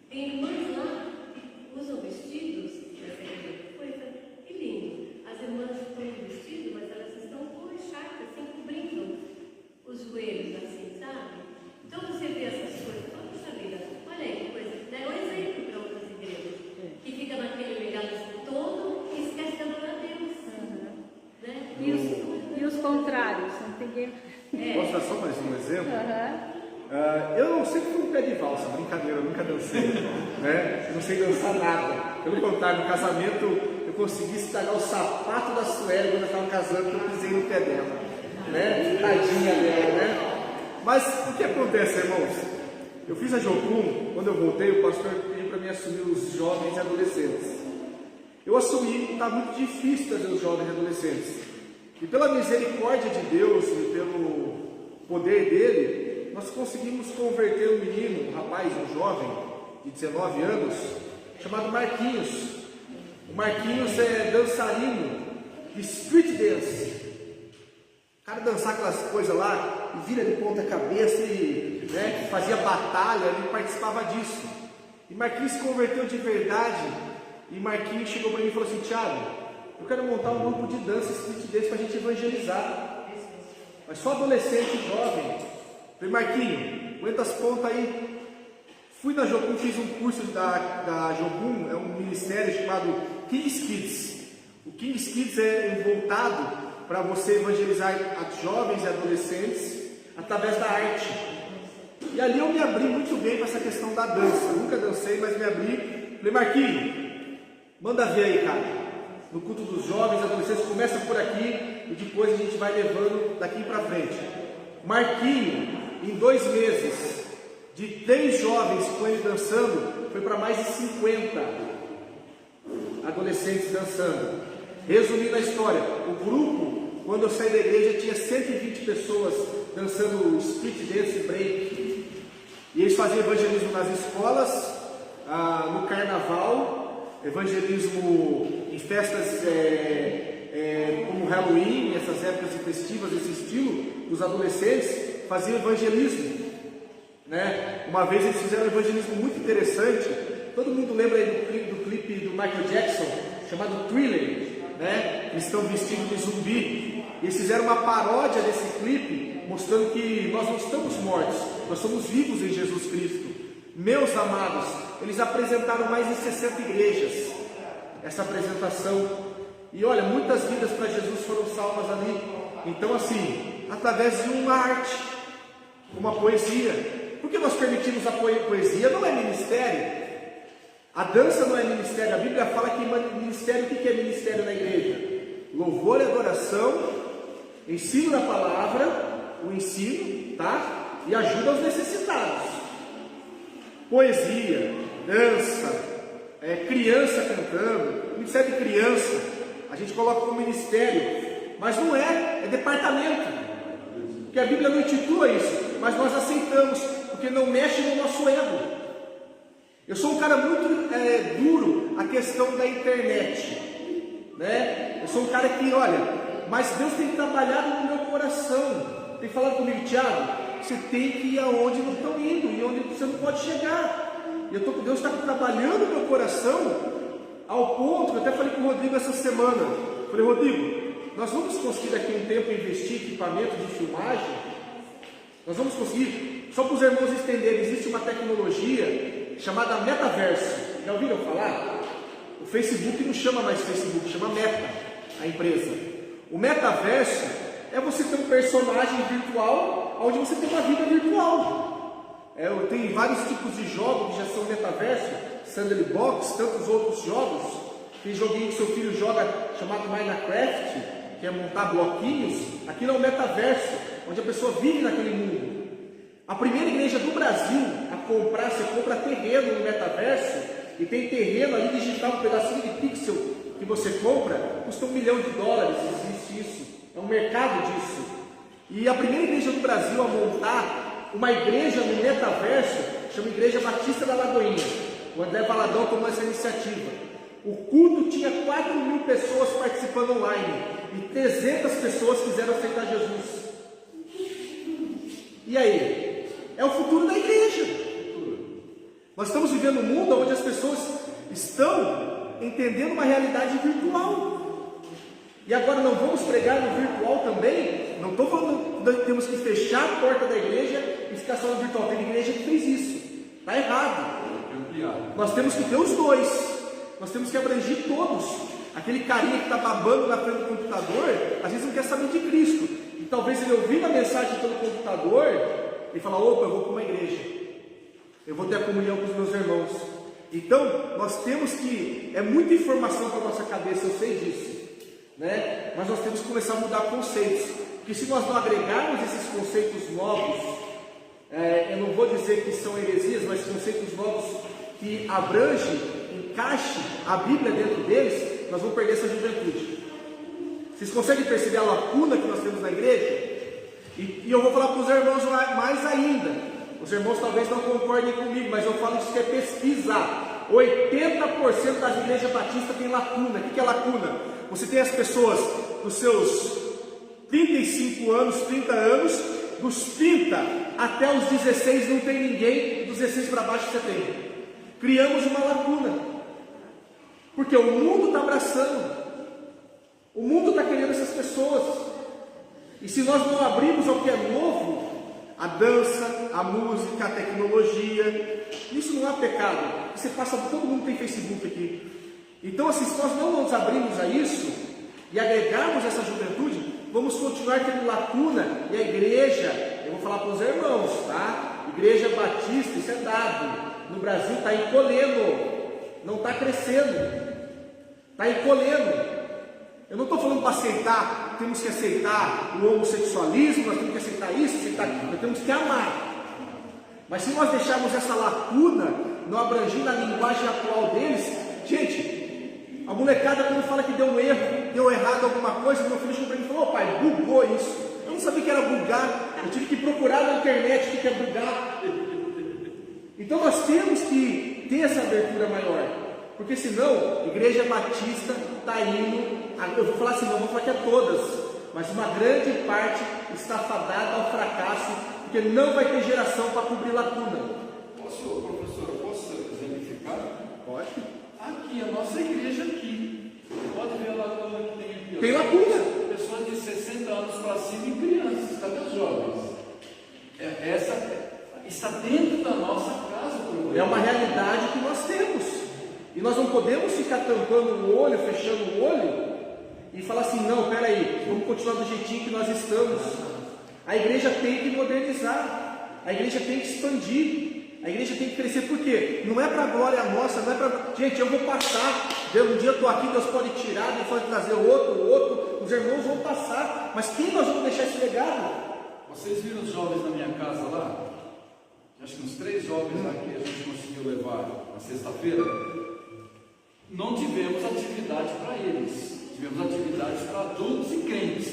Tem irmãs lá que usam vestidos, coisa que lindo. As irmãs estão de vestido, mas elas estão com echarpe, assim, cobrindo os joelhos, assim, sabe? Então você vê essas coisas, poxa vida, olha aí que coisa, é um exemplo para outras igrejas, que fica naquele legalismo todo e esquece de adorar a Deus. Né? E os contrários, não tem Posso dar só mais um exemplo? Eu sempre fui um pé de valsa, brincadeira, eu nunca dancei, né? Eu não sei dançar nada. Pelo contrário, no casamento eu consegui estragar o sapato da Sueli quando eu estava casando, que eu pisei no pé dela, né? Tadinha dela, né? Mas o que acontece, irmãos? Eu fiz a Jocum, quando eu voltei, o pastor pediu para mim assumir os jovens e adolescentes. Eu assumi, está muito difícil trazer os jovens e adolescentes. E pela misericórdia de Deus e pelo poder dele, nós conseguimos converter um menino, um rapaz, um jovem de 19 anos, chamado Marquinhos. O Marquinhos é dançarino de street dance. O cara dançar aquelas coisas lá, e vira de ponta cabeça e fazia batalha, ele participava disso. E Marquinhos se converteu de verdade. E Marquinhos chegou para mim e falou assim: Thiago, eu quero montar um grupo de dança street dance para a gente evangelizar. Mas só adolescente e jovem. Falei: Marquinhos, aguenta as pontas aí. Fui na Jocum, fiz um curso da Jocum, é um ministério chamado Kings Kids. O Kings Kids é voltado para você evangelizar a jovens e adolescentes através da arte. E ali eu me abri muito bem para essa questão da dança. Eu nunca dancei, mas me abri. Falei: Marquinhos, manda ver aí, cara. No culto dos jovens, adolescentes, começa por aqui e depois a gente vai levando daqui para frente. Marquinhos, em 2 meses, de 3 jovens com ele dançando, foi para mais de 50 adolescentes dançando. Resumindo a história, o grupo, quando eu saí da igreja, tinha 120 pessoas dançando street dance break. E eles faziam evangelismo nas escolas, no carnaval, evangelismo em festas como Halloween, essas épocas festivas, esse estilo, os adolescentes faziam evangelismo, né? Uma vez eles fizeram um evangelismo muito interessante. Todo mundo lembra aí do clipe do Michael Jackson, chamado Thriller, né? Eles estão vestidos de zumbi. E eles fizeram uma paródia desse clipe, mostrando que nós não estamos mortos, nós somos vivos em Jesus Cristo. Meus amados, eles apresentaram mais de 60 igrejas essa apresentação. E olha, muitas vidas para Jesus foram salvas ali. Então assim, através de uma arte, uma poesia. Por que nós permitimos a poesia? Não é ministério. A dança não é ministério. A Bíblia fala que ministério, o que é ministério na igreja? Louvor e adoração, ensino da palavra, o ensino, tá? E ajuda aos necessitados. Poesia, dança, criança cantando, ministério de criança, a gente coloca como ministério, mas não é departamento, porque a Bíblia não intitula isso, mas nós aceitamos, porque não mexe no nosso ego. Eu sou um cara muito duro a questão da internet, né? Eu sou um cara que, olha, mas Deus tem trabalhado no meu coração, tem falado comigo: Thiago, você tem que ir aonde não estão indo e onde você não pode chegar. E Deus está trabalhando no meu coração ao ponto que eu até falei com o Rodrigo essa semana. Falei: Rodrigo, nós vamos conseguir daqui a um tempo investir em equipamento de filmagem? Nós vamos conseguir? Só para os irmãos entenderem, existe uma tecnologia chamada metaverso. Já ouviram falar? O Facebook não chama mais Facebook, chama Meta, a empresa. O metaverso é você ter um personagem virtual, onde você tem uma vida virtual. Tem vários tipos de jogos que já são metaverso, Sandbox, tantos outros jogos. Tem joguinho que seu filho joga chamado Minecraft, que é montar bloquinhos. Aquilo é um metaverso, onde a pessoa vive naquele mundo. A primeira igreja do Brasil a comprar, você compra terreno no metaverso, e tem terreno ali digital, um pedacinho de pixel que você compra, custa $1 milhão, existe isso, é um mercado disso. E a primeira igreja do Brasil a montar uma igreja no metaverso, chama Igreja Batista da Lagoinha. O André Valadão tomou essa iniciativa. O culto tinha 4.000 pessoas participando online, e 300 pessoas quiseram aceitar Jesus. E aí? É o futuro da igreja. Nós estamos vivendo um mundo onde as pessoas estão entendendo uma realidade virtual. E agora não vamos pregar no virtual também? Não estou falando que temos que fechar a porta da igreja e ficar só no virtual. Tem igreja que fez isso. Está errado. Nós temos que ter os dois. Nós temos que abranger todos. Aquele carinha que está babando na frente do computador, às vezes não quer saber de Cristo. E talvez ele ouvindo a mensagem pelo computador, ele fala, opa, eu vou para uma igreja. Eu vou ter a comunhão com os meus irmãos. Então, nós temos que... É muita informação para a nossa cabeça, eu sei disso. Né? Mas nós temos que começar a mudar conceitos. Porque se nós não agregarmos esses conceitos novos, eu não vou dizer que são heresias, mas conceitos novos que abrangem, encaixe a Bíblia dentro deles, nós vamos perder essa juventude. Vocês conseguem perceber a lacuna que nós temos na igreja? E eu vou falar para os irmãos mais ainda. Os irmãos talvez não concordem comigo, mas eu falo isso que é pesquisa. 80% das igrejas batistas tem lacuna. O que é lacuna? Você tem as pessoas dos seus 35 anos, 30 anos, dos 30 até os 16 não tem ninguém, dos 16 para baixo você tem. Criamos uma lacuna, porque o mundo está abraçando, o mundo está querendo essas pessoas, e se nós não abrirmos ao que é novo, a dança, a música, a tecnologia, isso não é pecado. Você passa, todo mundo tem Facebook aqui. Então, assim, se nós não nos abrirmos a isso e agregarmos essa juventude, vamos continuar tendo lacuna. E a igreja, eu vou falar para os irmãos, tá? Igreja Batista, isso é dado. No Brasil está encolhendo, não está crescendo, está encolhendo. Eu não estou falando para aceitar, temos que aceitar o homossexualismo, nós temos que aceitar isso, aceitar aquilo, nós temos que amar. Mas se nós deixarmos essa lacuna, não abrangir a linguagem atual deles, gente, a molecada quando fala que deu um erro, deu errado alguma coisa, meu filho chegou para mim e falou, ô pai, bugou isso. Eu não sabia que era bugar, eu tive que procurar na internet o que é bugar. Então nós temos que ter essa abertura maior, porque senão, a igreja batista está indo, eu vou falar assim, não vou falar que é todas, mas uma grande parte está fadada ao fracasso, porque não vai ter geração para cobrir lacuna. Professor, posso exemplificar? Pode. Aqui, a nossa igreja aqui, pode ver a lacuna que tem aqui. Tem lacuna. Pessoas de 60 anos para cima e crianças, cadê os jovens? Essa está dentro da nossa casa. É uma realidade que nós temos. E nós não podemos ficar tampando o olho, fechando o olho e falar assim, não, peraí, vamos continuar do jeitinho que nós estamos. A igreja tem que modernizar, a igreja tem que expandir, a igreja tem que crescer, por quê? Não é para a glória nossa, não é para... Gente, eu vou passar, um dia eu estou aqui, Deus pode tirar, Deus pode trazer outro, os irmãos vão passar, mas quem nós vamos deixar esse legado? Vocês viram os jovens na minha casa lá? Acho que uns 3 jovens lá que a gente conseguiu levar na sexta-feira. Não tivemos atividade para eles, tivemos atividades para adultos e crentes.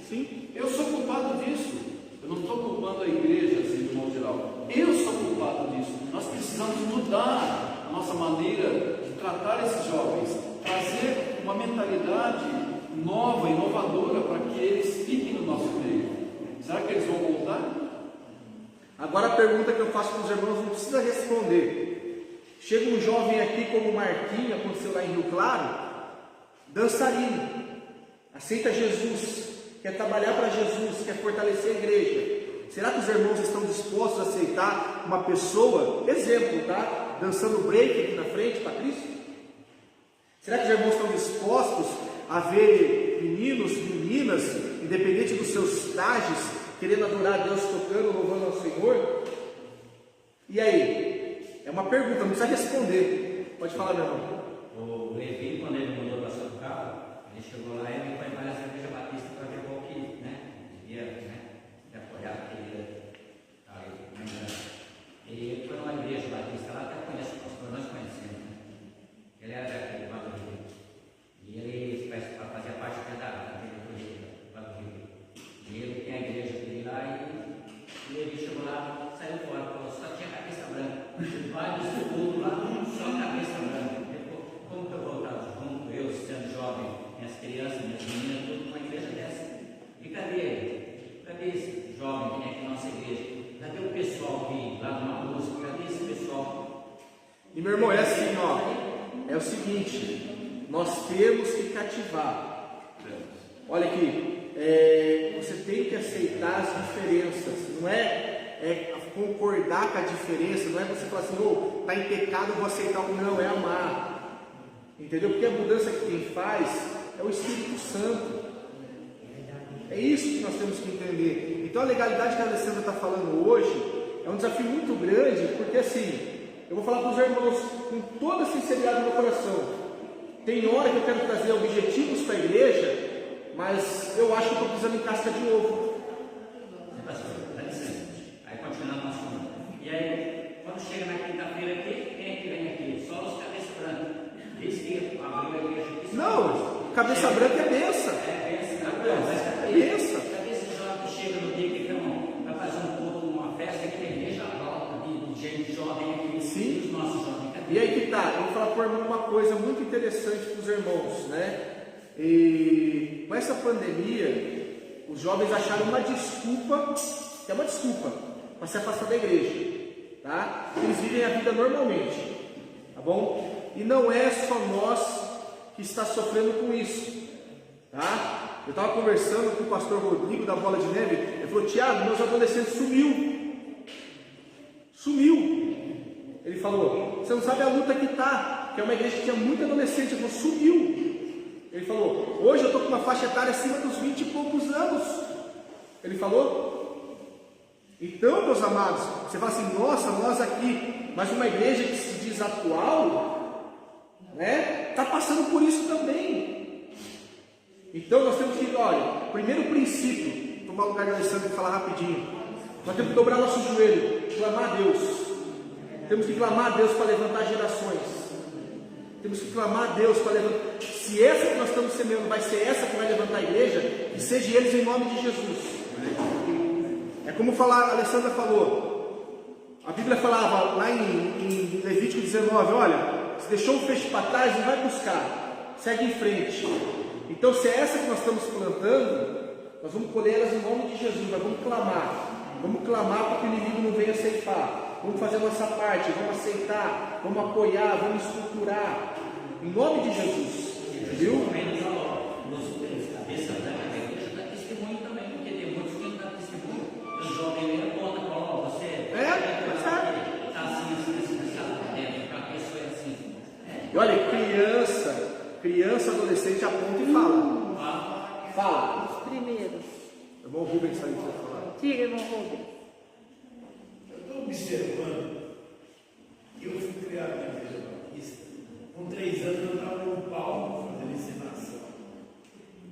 Sim. Eu sou culpado disso. Eu não estou culpando a igreja, assim, de modo geral. Eu sou culpado disso. Nós precisamos mudar a nossa maneira de tratar esses jovens, trazer uma mentalidade nova, inovadora, para que eles fiquem no nosso meio. Será que eles vão voltar? Agora a pergunta que eu faço para os irmãos não precisa responder. Chega um jovem aqui como o Marquinho, aconteceu lá em Rio Claro, dançarino, aceita Jesus, quer trabalhar para Jesus, quer fortalecer a igreja. Será que os irmãos estão dispostos a aceitar uma pessoa, exemplo, tá? Dançando break aqui na frente para Cristo? Será que os irmãos estão dispostos a ver meninos, meninas, independente dos seus trajes, querendo adorar a Deus, tocando, louvando ao Senhor? E aí? É uma pergunta, não precisa responder. Pode falar, meu irmão. O Levi, quando ele mudou para Sorocaba, ele chegou lá e ele foi para a Igreja Batista para ver qual que, devia, apoiar aquele ali. E ele foi numa igreja batista lá, até conhece o pastor, nós conhecemos, né? Ele era daquele Vale do Rio. E ele fazia parte da diretoria do Vale do Rio. E ele tem a igreja dele lá e ele chegou lá, saiu fora, falou, só tinha cabeça branca. Vai do segundo lá, só cabeça branca. Como que eu vou estar junto, eu sendo jovem, minhas crianças, minhas meninas, tudo numa igreja dessa? E cadê ele? Cadê esse jovem que vem aqui na nossa igreja? Cadê o pessoal que lá numa música? Cadê esse pessoal? E meu irmão, é assim, ó. É o seguinte, nós temos que cativar. Olha aqui, você tem que aceitar as diferenças, não é concordar com a diferença, não é você falar assim, tá em pecado, vou aceitar, não, é amar. Entendeu? Porque a mudança que quem faz é o Espírito Santo. É isso que nós temos que entender. Então a legalidade que a Alessandra está falando hoje é um desafio muito grande, porque assim, eu vou falar para os irmãos com toda a sinceridade no meu coração. Tem hora que eu quero trazer objetivos para a igreja, mas eu acho que eu estou pisando em casca de ovo. Pastor, dá licença. Aí continuando o assunto. E aí, quando chega na quinta-feira aqui, quem é que vem aqui? Só os cabeça branca. Diz que abriu a igreja aqui. Não, cabeça branca é benção. É benção. É benção. Cadê esse jovem que chega no dia que vai fazer um culto, uma festa que tem igreja alta, de gente jovem aqui? Sim. Os nossos jovens. E aí que tá, eu vou falar para o irmão uma coisa muito interessante para os irmãos, né? E com essa pandemia, os jovens acharam uma desculpa, que é uma desculpa, para se afastar da igreja, tá? Eles vivem a vida normalmente, tá bom? E não é só nós que está sofrendo com isso, tá? Eu estava conversando com o pastor Rodrigo da Bola de Neve, ele falou, Tiago, meus adolescentes sumiu. Ele falou, você não sabe a luta que está, que é uma igreja que tinha muito adolescente. Ele falou, sumiu. Ele falou, hoje eu estou com uma faixa etária acima dos 20 e poucos anos. Ele falou. Então, meus amados, você fala assim, nossa, nós aqui, mas uma igreja que se diz atual, né, está passando por isso também. Então nós temos que, olha, primeiro princípio, tomar o lugar de Alessandro e falar rapidinho, nós temos que dobrar nosso joelho, clamar a Deus. Temos que clamar a Deus para levantar gerações. Temos que clamar a Deus para levantar. Se essa que nós estamos semeando vai ser essa que vai levantar a igreja, que seja eles em nome de Jesus. É como a Alessandra falou. A Bíblia falava lá em Levítico 19, olha, se deixou o feixe para trás, não vai buscar. Segue em frente. Então se é essa que nós estamos plantando, nós vamos colher elas em nome de Jesus. Nós vamos clamar. Vamos clamar para que o inimigo não venha ceifar. Vamos fazer a nossa parte, vamos aceitar, vamos apoiar, vamos estruturar. Em nome de Jesus. Viu? Nos cabeça branca da igreja dá testemunho também, porque tem muitos que não dão testemunho. Os jovens nem conta, falam, você está assim, dentro, para a pessoa é assim. E olha, criança, adolescente aponta e fala. Fala. Os primeiros. Irmão Rubens, sabe o que você vai falar? Diga, irmão Rubens. Estou observando, eu fui criado na Igreja Batista, com 3 anos eu estava no palco fazendo encenação.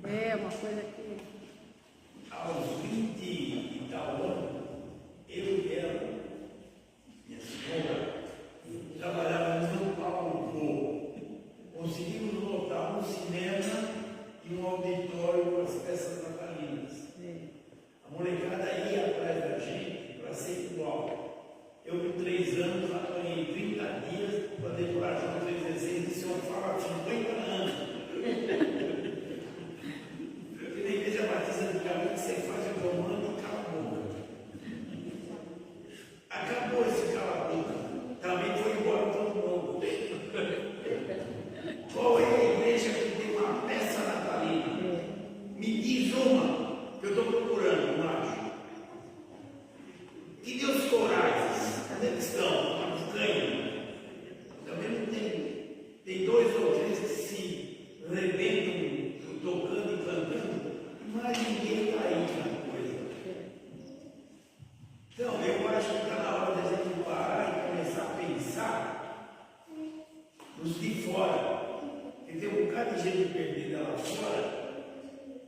É, uma coisa que... Aos 20 e tal anos, eu e ela, minha senhora, trabalhávamos no palco. Conseguimos montar um cinema e um auditório com as peças natalinas. A molecada ia atrás da gente para ser igual. Eu, com 3 anos, apanhei 30 dias para decorar João 3,16 e o senhor fala 50 anos. Porque na Igreja Batista antigamente você faz o comando e cala a boca. Acabou esse cala a boca. Também foi embora todo mundo. Qual é a igreja que tem uma peça natalina? Me diz uma que eu estou procurando, não acho. Que Deus corais, onde eles estão? Na picanha. Também não tem. Tem 2 ou 3 que se rebentam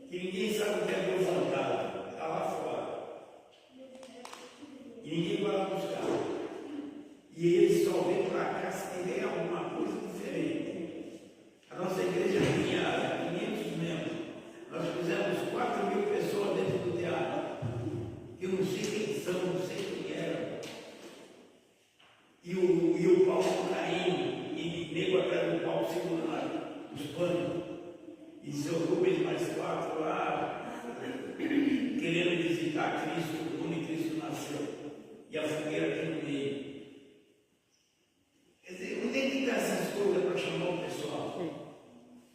que ninguém sabe o que é meu fantasma, está lá fora. E ninguém vai lá buscar. E eles só vêm para cá se tiver alguma coisa diferente. A nossa igreja tinha 500 membros. Nós fizemos 4.000 pessoas dentro do teatro. Eu não sei quem são, não sei quem eram. E o palco caindo, e nego atrás do palco segurando os panos. E seu Rubens mais 4 lá, querendo visitar Cristo, onde Cristo nasceu. E a fogueira aqui no meio. Quer dizer, onde é que está essas coisas para chamar o pessoal?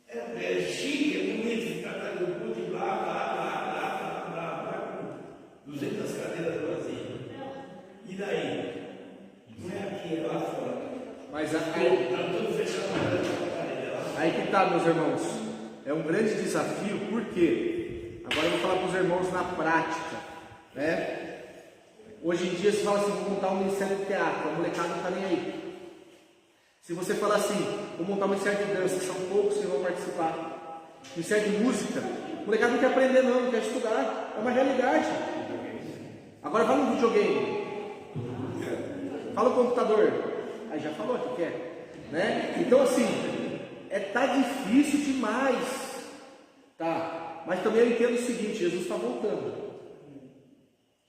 É chique, é bonito ficar atrás do culto e blá, com 200 cadeiras vazias. E daí? Não é aqui, é lá fora. Mas Está tudo fechado na parede. aí que está, meus irmãos. É um grande desafio, por quê? Agora eu vou falar para os irmãos na prática, né? Hoje em dia se fala assim, vou montar um ministério de teatro, a molecada não está nem aí. Se você falar assim, vou montar um ministério de dança, são poucos que vão participar. Ministério de música, a molecada não quer aprender não quer estudar, é uma realidade. Agora fala no videogame, fala no computador, aí já falou que quer, né? Então assim, tá difícil demais, tá? Mas também eu entendo o seguinte, Jesus está voltando.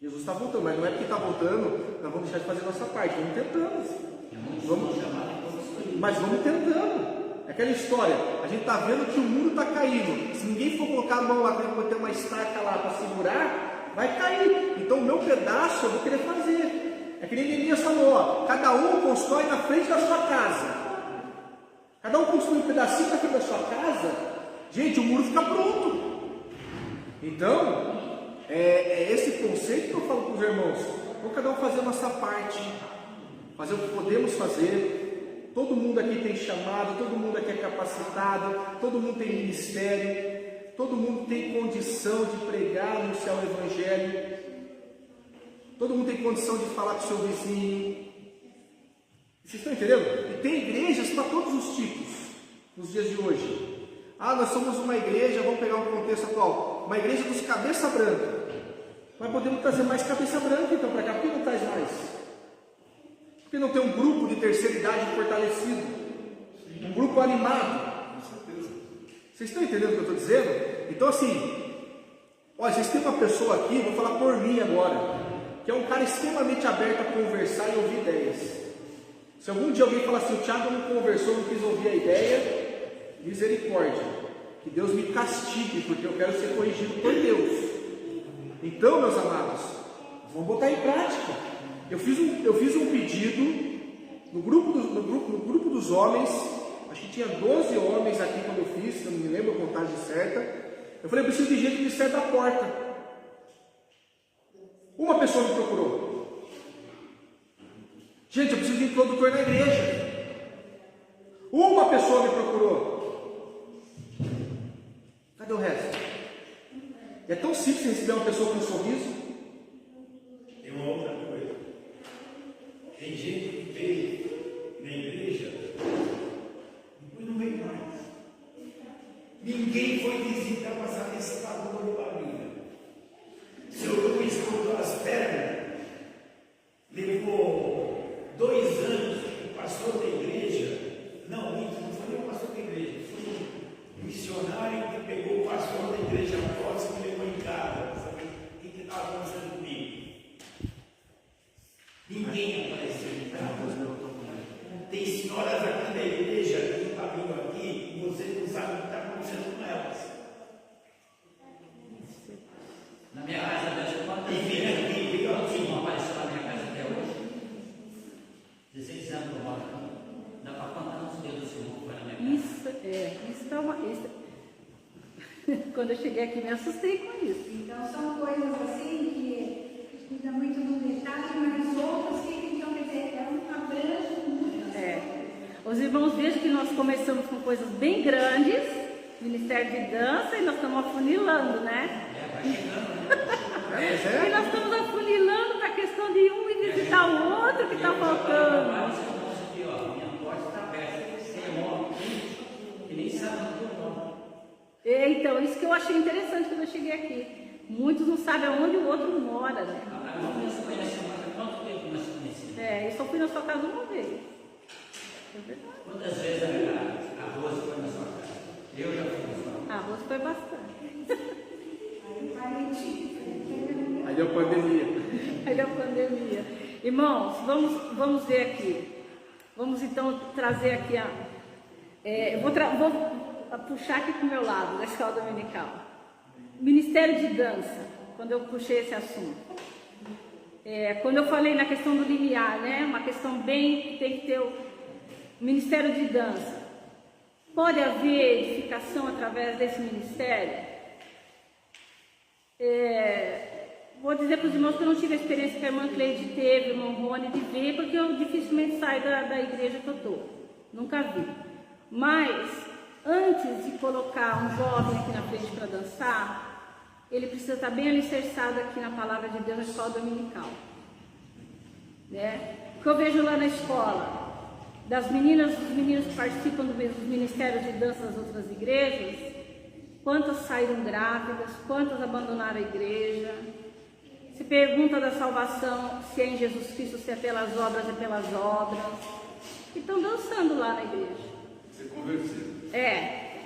Jesus está voltando, mas não é porque está voltando, nós vamos deixar de fazer a nossa parte, vamos tentando. Mas vamos tentando. É aquela história, a gente está vendo que o mundo está caindo. Se ninguém for colocar a mão lá dentro, vai ter uma estaca lá para segurar, vai cair. Então o meu pedaço eu vou querer fazer. É que nem Neemias falou, ó, cada um constrói na frente da sua casa. Cada um construi um pedacinho na frente da sua casa, gente, o muro fica pronto. Então, é esse conceito que eu falo para os irmãos. Vamos cada um fazer a nossa parte, fazer o que podemos fazer. Todo mundo aqui tem chamado, todo mundo aqui é capacitado, todo mundo tem ministério, todo mundo tem condição de pregar, anunciar o Evangelho, todo mundo tem condição de falar com o seu vizinho. Vocês estão entendendo? E tem igrejas para todos os tipos nos dias de hoje. Ah, nós somos uma igreja, vamos pegar um contexto atual, uma igreja dos cabeça branca. Mas podemos trazer mais cabeça branca então para cá, por que não traz mais? Por que não tem um grupo de terceira idade fortalecido? Um grupo animado? Vocês estão entendendo o que eu estou dizendo? Então assim, olha, vocês têm uma pessoa aqui, vou falar por mim agora, que é um cara extremamente aberto a conversar e ouvir ideias. Se algum dia alguém falar assim, o Thiago não conversou, não quis ouvir a ideia, misericórdia, que Deus me castigue, porque eu quero ser corrigido por Deus. Então, meus amados, vamos botar em prática. Eu fiz um pedido no grupo dos homens, acho que tinha 12 homens aqui quando eu fiz, eu não me lembro a contagem certa. Eu falei, eu preciso de gente que me serve da porta. Uma pessoa me procurou. Gente, eu preciso de introdutor na igreja. Uma pessoa me procurou. Cadê o resto? É tão simples receber uma pessoa com um sorriso. Tem uma outra coisa. Tem gente que veio na igreja, depois não veio mais. Ninguém foi visitar para saber se está com dor de barriga. Seu Luiz cortou as pernas, levou 2 anos, o pastor da igreja, não foi nem o pastor da igreja, foi um missionário que pegou o pastor da igreja próxima e levou em casa, sabe o que estava acontecendo comigo? Ninguém apareceu em casa. Tem senhoras aqui da igreja que não estão vindo aqui e vocês não sabem o que está acontecendo com elas. Na minha casa, não apareceu na minha casa até hoje. 16 anos que eu moro aqui. Dá para contar nos dedos se não foi na minha casa. Isso é uma... Quando eu cheguei aqui me assustei com isso. Então são coisas assim que fica muito no detalhe, mas outras que então quer dizer, é um abrange muito. Os irmãos vejam que nós começamos com coisas bem grandes, Ministério de Dança, e nós estamos afunilando, né? Vai chegando, né? E nós estamos afunilando para a questão de um e visitar o outro que está faltando. Aqui, ó, minha porta está aberta. Você morre, que nem sabe o que eu morro. Então, isso que eu achei interessante quando eu cheguei aqui. Muitos não sabem aonde o outro mora, né? Nós conhecemos há quanto tempo nós conhecemos? Eu só fui na sua casa uma vez. É verdade. Quantas vezes a Rose foi na sua casa? Eu já fui na sua casa. A Rose foi bastante. Aí deu pandemia. Aí deu pandemia. Irmãos, vamos ver aqui. Vamos então trazer aqui eu vou puxar aqui para o meu lado, da escola dominical. Ministério de dança, quando eu puxei esse assunto. Quando eu falei na questão do limiar, né? Uma questão bem que tem que ter o Ministério de dança. Pode haver edificação através desse ministério? Vou dizer para os irmãos que eu não tive a experiência que a irmã Cleide teve, o irmão Rony, de ver, porque eu dificilmente saio da igreja que eu estou. Nunca vi. Mas, antes de colocar um jovem aqui na frente para dançar, ele precisa estar bem alicerçado aqui na palavra de Deus na escola dominical. Né? O que eu vejo lá na escola, das meninas, dos meninos que participam dos ministérios de dança das outras igrejas, quantas saíram grávidas, quantas abandonaram a igreja. Se pergunta da salvação, se é em Jesus Cristo, se é pelas obras, é pelas obras. E estão dançando lá na igreja. Ser convertido.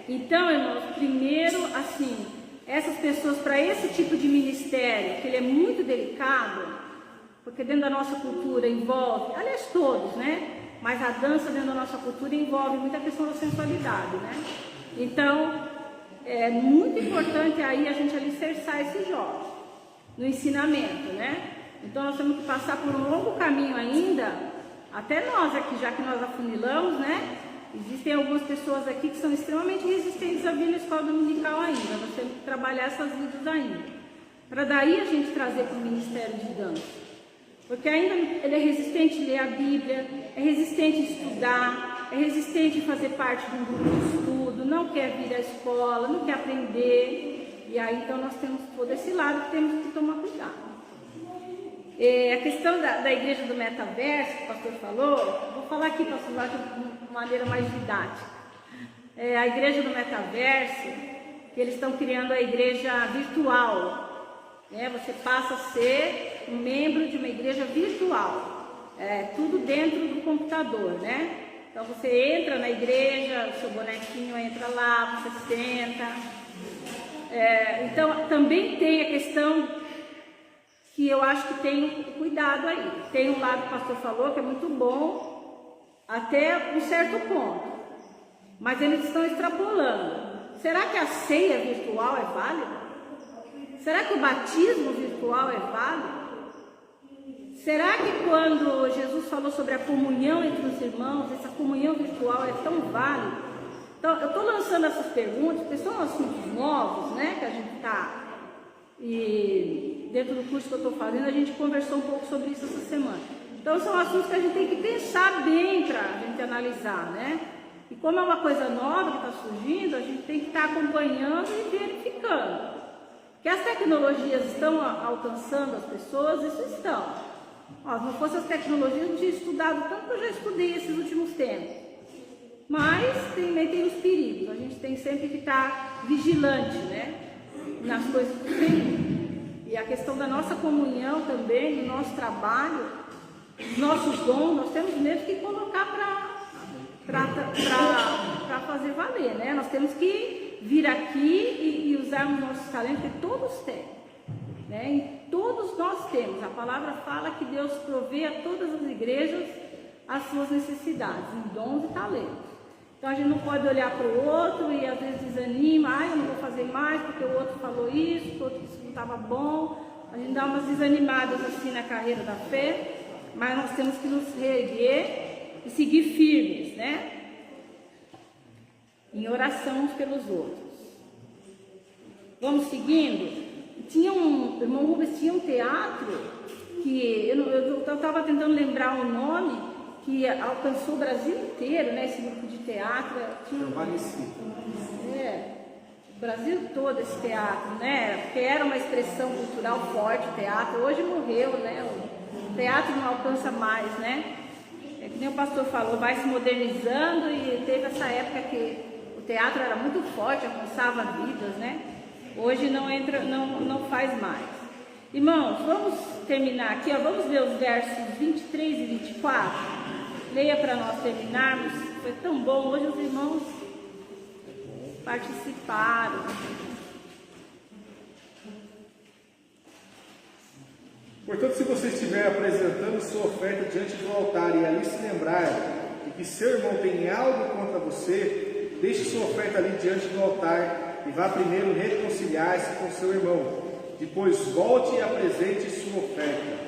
Então, irmãos, primeiro, assim, essas pessoas, para esse tipo de ministério, que ele é muito delicado, porque dentro da nossa cultura envolve, aliás, todos, né? Mas a dança dentro da nossa cultura envolve muita questão da sensualidade, né? Então, é muito importante aí a gente alicerçar esses jovens no ensinamento, né? Então nós temos que passar por um longo caminho ainda, até nós aqui, já que nós afunilamos, né? Existem algumas pessoas aqui que são extremamente resistentes a vir na escola dominical ainda, nós temos que trabalhar essas vidas ainda, para daí a gente trazer para o ministério de dança, porque ainda ele é resistente em ler a Bíblia, é resistente em estudar, é resistente em fazer parte de um grupo de estudo, não quer vir à escola, não quer aprender. E aí, então, nós temos todo esse lado que temos que tomar cuidado. A questão da igreja do metaverso, que o pastor falou, vou falar aqui, pastor, de uma maneira mais didática. A igreja do metaverso, que eles estão criando a igreja virtual. Né? Você passa a ser um membro de uma igreja virtual. Tudo dentro do computador, né? Então, você entra na igreja, o seu bonequinho entra lá, você senta. Então, também tem a questão que eu acho que tem cuidado aí. Tem um lado que o pastor falou que é muito bom, até um certo ponto, mas eles estão extrapolando. Será que a ceia virtual é válida? Será que o batismo virtual é válido? Será que quando Jesus falou sobre a comunhão entre os irmãos, essa comunhão virtual é tão válida? Então, eu estou lançando essas perguntas, porque são assuntos novos, né, que a gente está, e dentro do curso que eu estou fazendo, a gente conversou um pouco sobre isso essa semana. Então, são assuntos que a gente tem que pensar bem para a gente analisar, né? E como é uma coisa nova que está surgindo, a gente tem que estar acompanhando e verificando. Que as tecnologias estão alcançando as pessoas, isso estão. Se não fossem as tecnologias, eu não tinha estudado tanto que eu já estudei esses últimos tempos. Mas também tem os perigos, a gente tem sempre que estar vigilante, né, nas coisas do Senhor. E a questão da nossa comunhão também, do nosso trabalho, dos nossos dons, nós temos mesmo que colocar para fazer valer, né? Nós temos que vir aqui e usarmos nossos talentos, que todos têm, né? E todos nós temos. A palavra fala que Deus provê a todas as igrejas as suas necessidades, em dons e talentos. Então a gente não pode olhar para o outro e às vezes desanima, eu não vou fazer mais porque o outro falou isso, o outro disse que não estava bom. A gente dá umas desanimadas assim na carreira da fé, mas nós temos que nos reerguer e seguir firmes, né? Em oração uns pelos outros. Vamos seguindo? O irmão Rubens tinha um teatro que eu estava tentando lembrar o nome, que alcançou o Brasil inteiro, né? Esse grupo de teatro. O Brasil todo esse teatro, né? Porque era uma expressão cultural forte o teatro. Hoje morreu, né? O teatro não alcança mais, né? É que nem o pastor falou, vai se modernizando e teve essa época que o teatro era muito forte, alcançava vidas, né? Hoje não entra, não faz mais. Irmãos, vamos terminar aqui, ó, vamos ler os versos 23 e 24. Leia para nós terminarmos. Foi tão bom, hoje os irmãos participaram. Portanto, se você estiver apresentando sua oferta diante do altar e ali se lembrar de que seu irmão tem algo contra você, deixe sua oferta ali diante do altar e vá primeiro reconciliar-se com seu irmão. Depois volte e apresente sua oferta.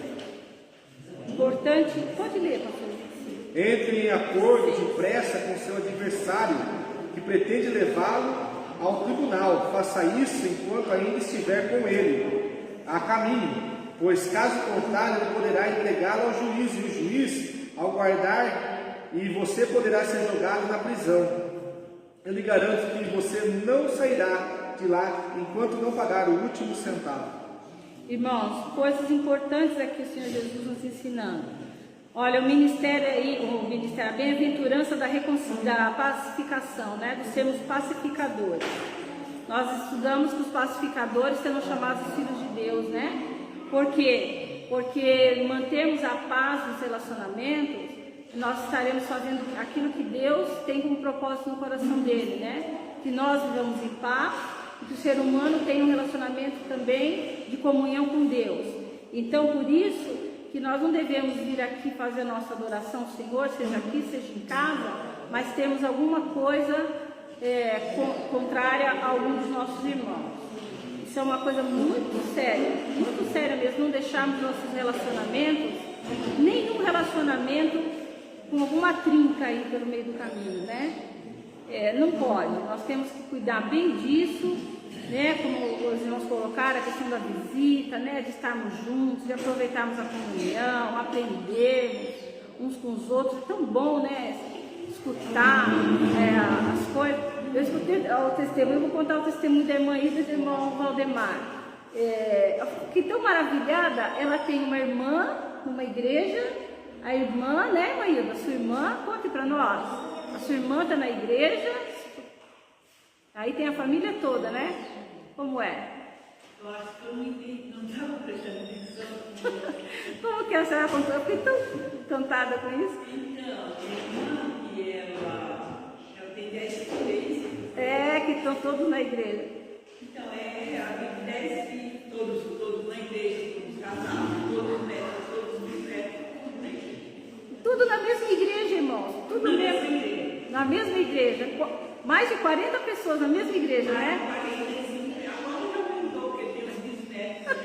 Importante, pode ler, pastor. Entre em acordo depressa com seu adversário, que pretende levá-lo ao tribunal. Faça isso enquanto ainda estiver com ele a caminho, pois caso contrário ele poderá entregá-lo ao juiz, e o juiz ao guardar, e você poderá ser jogado na prisão. Eu lhe garanto que você não sairá de lá enquanto não pagar o último centavo. Irmãos, coisas importantes aqui o Senhor Jesus nos ensinando. Olha, o ministério aí, a bem-aventurança da pacificação, né? De sermos pacificadores. Nós estudamos que os pacificadores serão chamados filhos de Deus, né? Por quê? Porque mantemos a paz nos relacionamentos, nós estaremos fazendo aquilo que Deus tem como propósito no coração dele, né? Que nós vivamos em paz e que o ser humano tenha um relacionamento também de comunhão com Deus. Então, por isso que nós não devemos vir aqui fazer a nossa adoração ao Senhor, seja aqui, seja em casa, mas temos alguma coisa contrária a algum dos nossos irmãos. Isso é uma coisa muito séria mesmo, não deixarmos nossos relacionamentos, nenhum relacionamento com alguma trinca aí pelo meio do caminho, né? Não pode, nós temos que cuidar bem disso, né? Como os irmãos colocaram, a questão da visita, né? De estarmos juntos, de aproveitarmos a comunhão, aprendermos uns com os outros. É tão bom, né? Escutar as coisas. Eu escutei o testemunho, eu vou contar o testemunho da irmã Ida e do irmão Valdemar. Eu fiquei tão maravilhada. Ela tem uma irmã numa igreja, a irmã, né, irmã Ida? A sua irmã, conte para nós. A sua irmã está na igreja, aí tem a família toda, né? Como é? Eu acho que eu não entendi, não estava prestando atenção. Como que a senhora contou? Eu fiquei tão encantada com isso. Então, minha irmã, que ela tem 10 filhos. Que estão todos na igreja. Então, ela tem 10 filhos, todos na igreja, todos casados, todos netos, todos bisnetos, tudo na igreja. Tudo na mesma igreja, irmãos. Tudo Na mesmo. mesma igreja. Na mesma igreja. Mais de 40 pessoas na mesma igreja, né? Agora já mudou, porque tem os bisnetos.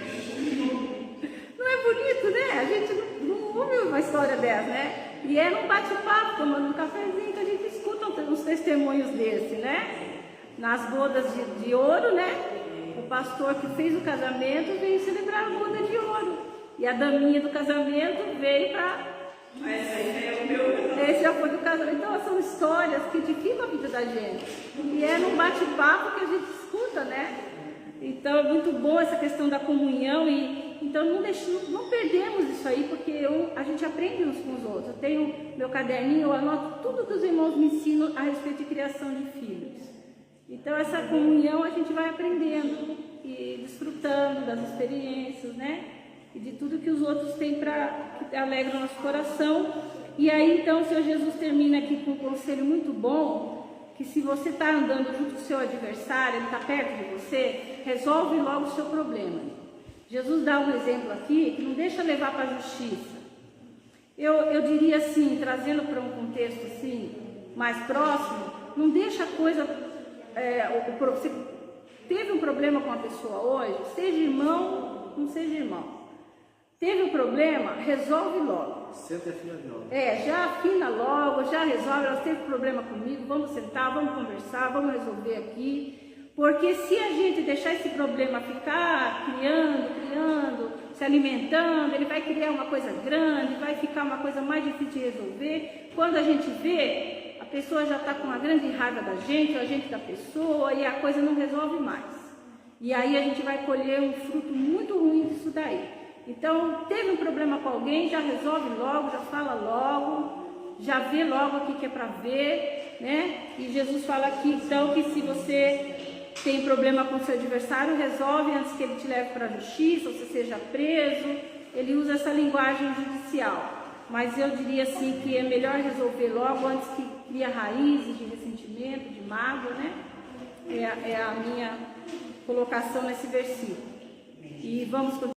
Não é bonito, né? A gente não ouve uma história dessa, né? E é num bate-papo, tomando um cafezinho, que a gente escuta uns testemunhos desse, né? Nas bodas de ouro, né? O pastor que fez o casamento veio celebrar a boda de ouro. E a daminha do casamento veio para... Esse já foi do casamento. Então são histórias que edificam a vida da gente. E é num bate-papo que a gente escuta, né? Então é muito bom essa questão da comunhão. Então não perdemos isso aí, porque a gente aprende uns com os outros. Eu tenho meu caderninho, eu anoto tudo que os irmãos me ensinam a respeito de criação de filhos. Então essa comunhão a gente vai aprendendo e desfrutando das experiências, né? E de tudo que os outros têm que alegra o nosso coração. E aí então o Senhor Jesus termina aqui com um conselho muito bom, que se você está andando junto com o seu adversário, ele está perto de você, resolve logo o seu problema. Jesus dá um exemplo aqui, que não deixa levar para a justiça. Eu diria assim, trazendo para um contexto assim, mais próximo, não deixa a coisa... você teve um problema com a pessoa hoje, seja irmão, não seja irmão. Teve um problema, resolve logo. Senta e afina a viola. Já afina logo, já resolve. Ela teve problema comigo, vamos sentar, vamos conversar, vamos resolver aqui. Porque se a gente deixar esse problema ficar criando, se alimentando, ele vai criar uma coisa grande, vai ficar uma coisa mais difícil de resolver. Quando a gente vê, a pessoa já está com uma grande raiva da gente, ou a gente da pessoa, e a coisa não resolve mais. E aí a gente vai colher um fruto muito ruim disso daí. Então, teve um problema com alguém, já resolve logo, já fala logo, já vê logo o que é para ver, né? E Jesus fala aqui, então, que se você tem problema com seu adversário, resolve antes que ele te leve para a justiça, ou você seja preso. Ele usa essa linguagem judicial. Mas eu diria assim que é melhor resolver logo antes que cria raízes de ressentimento, de mágoa, né? É a minha colocação nesse versículo. E vamos continuar.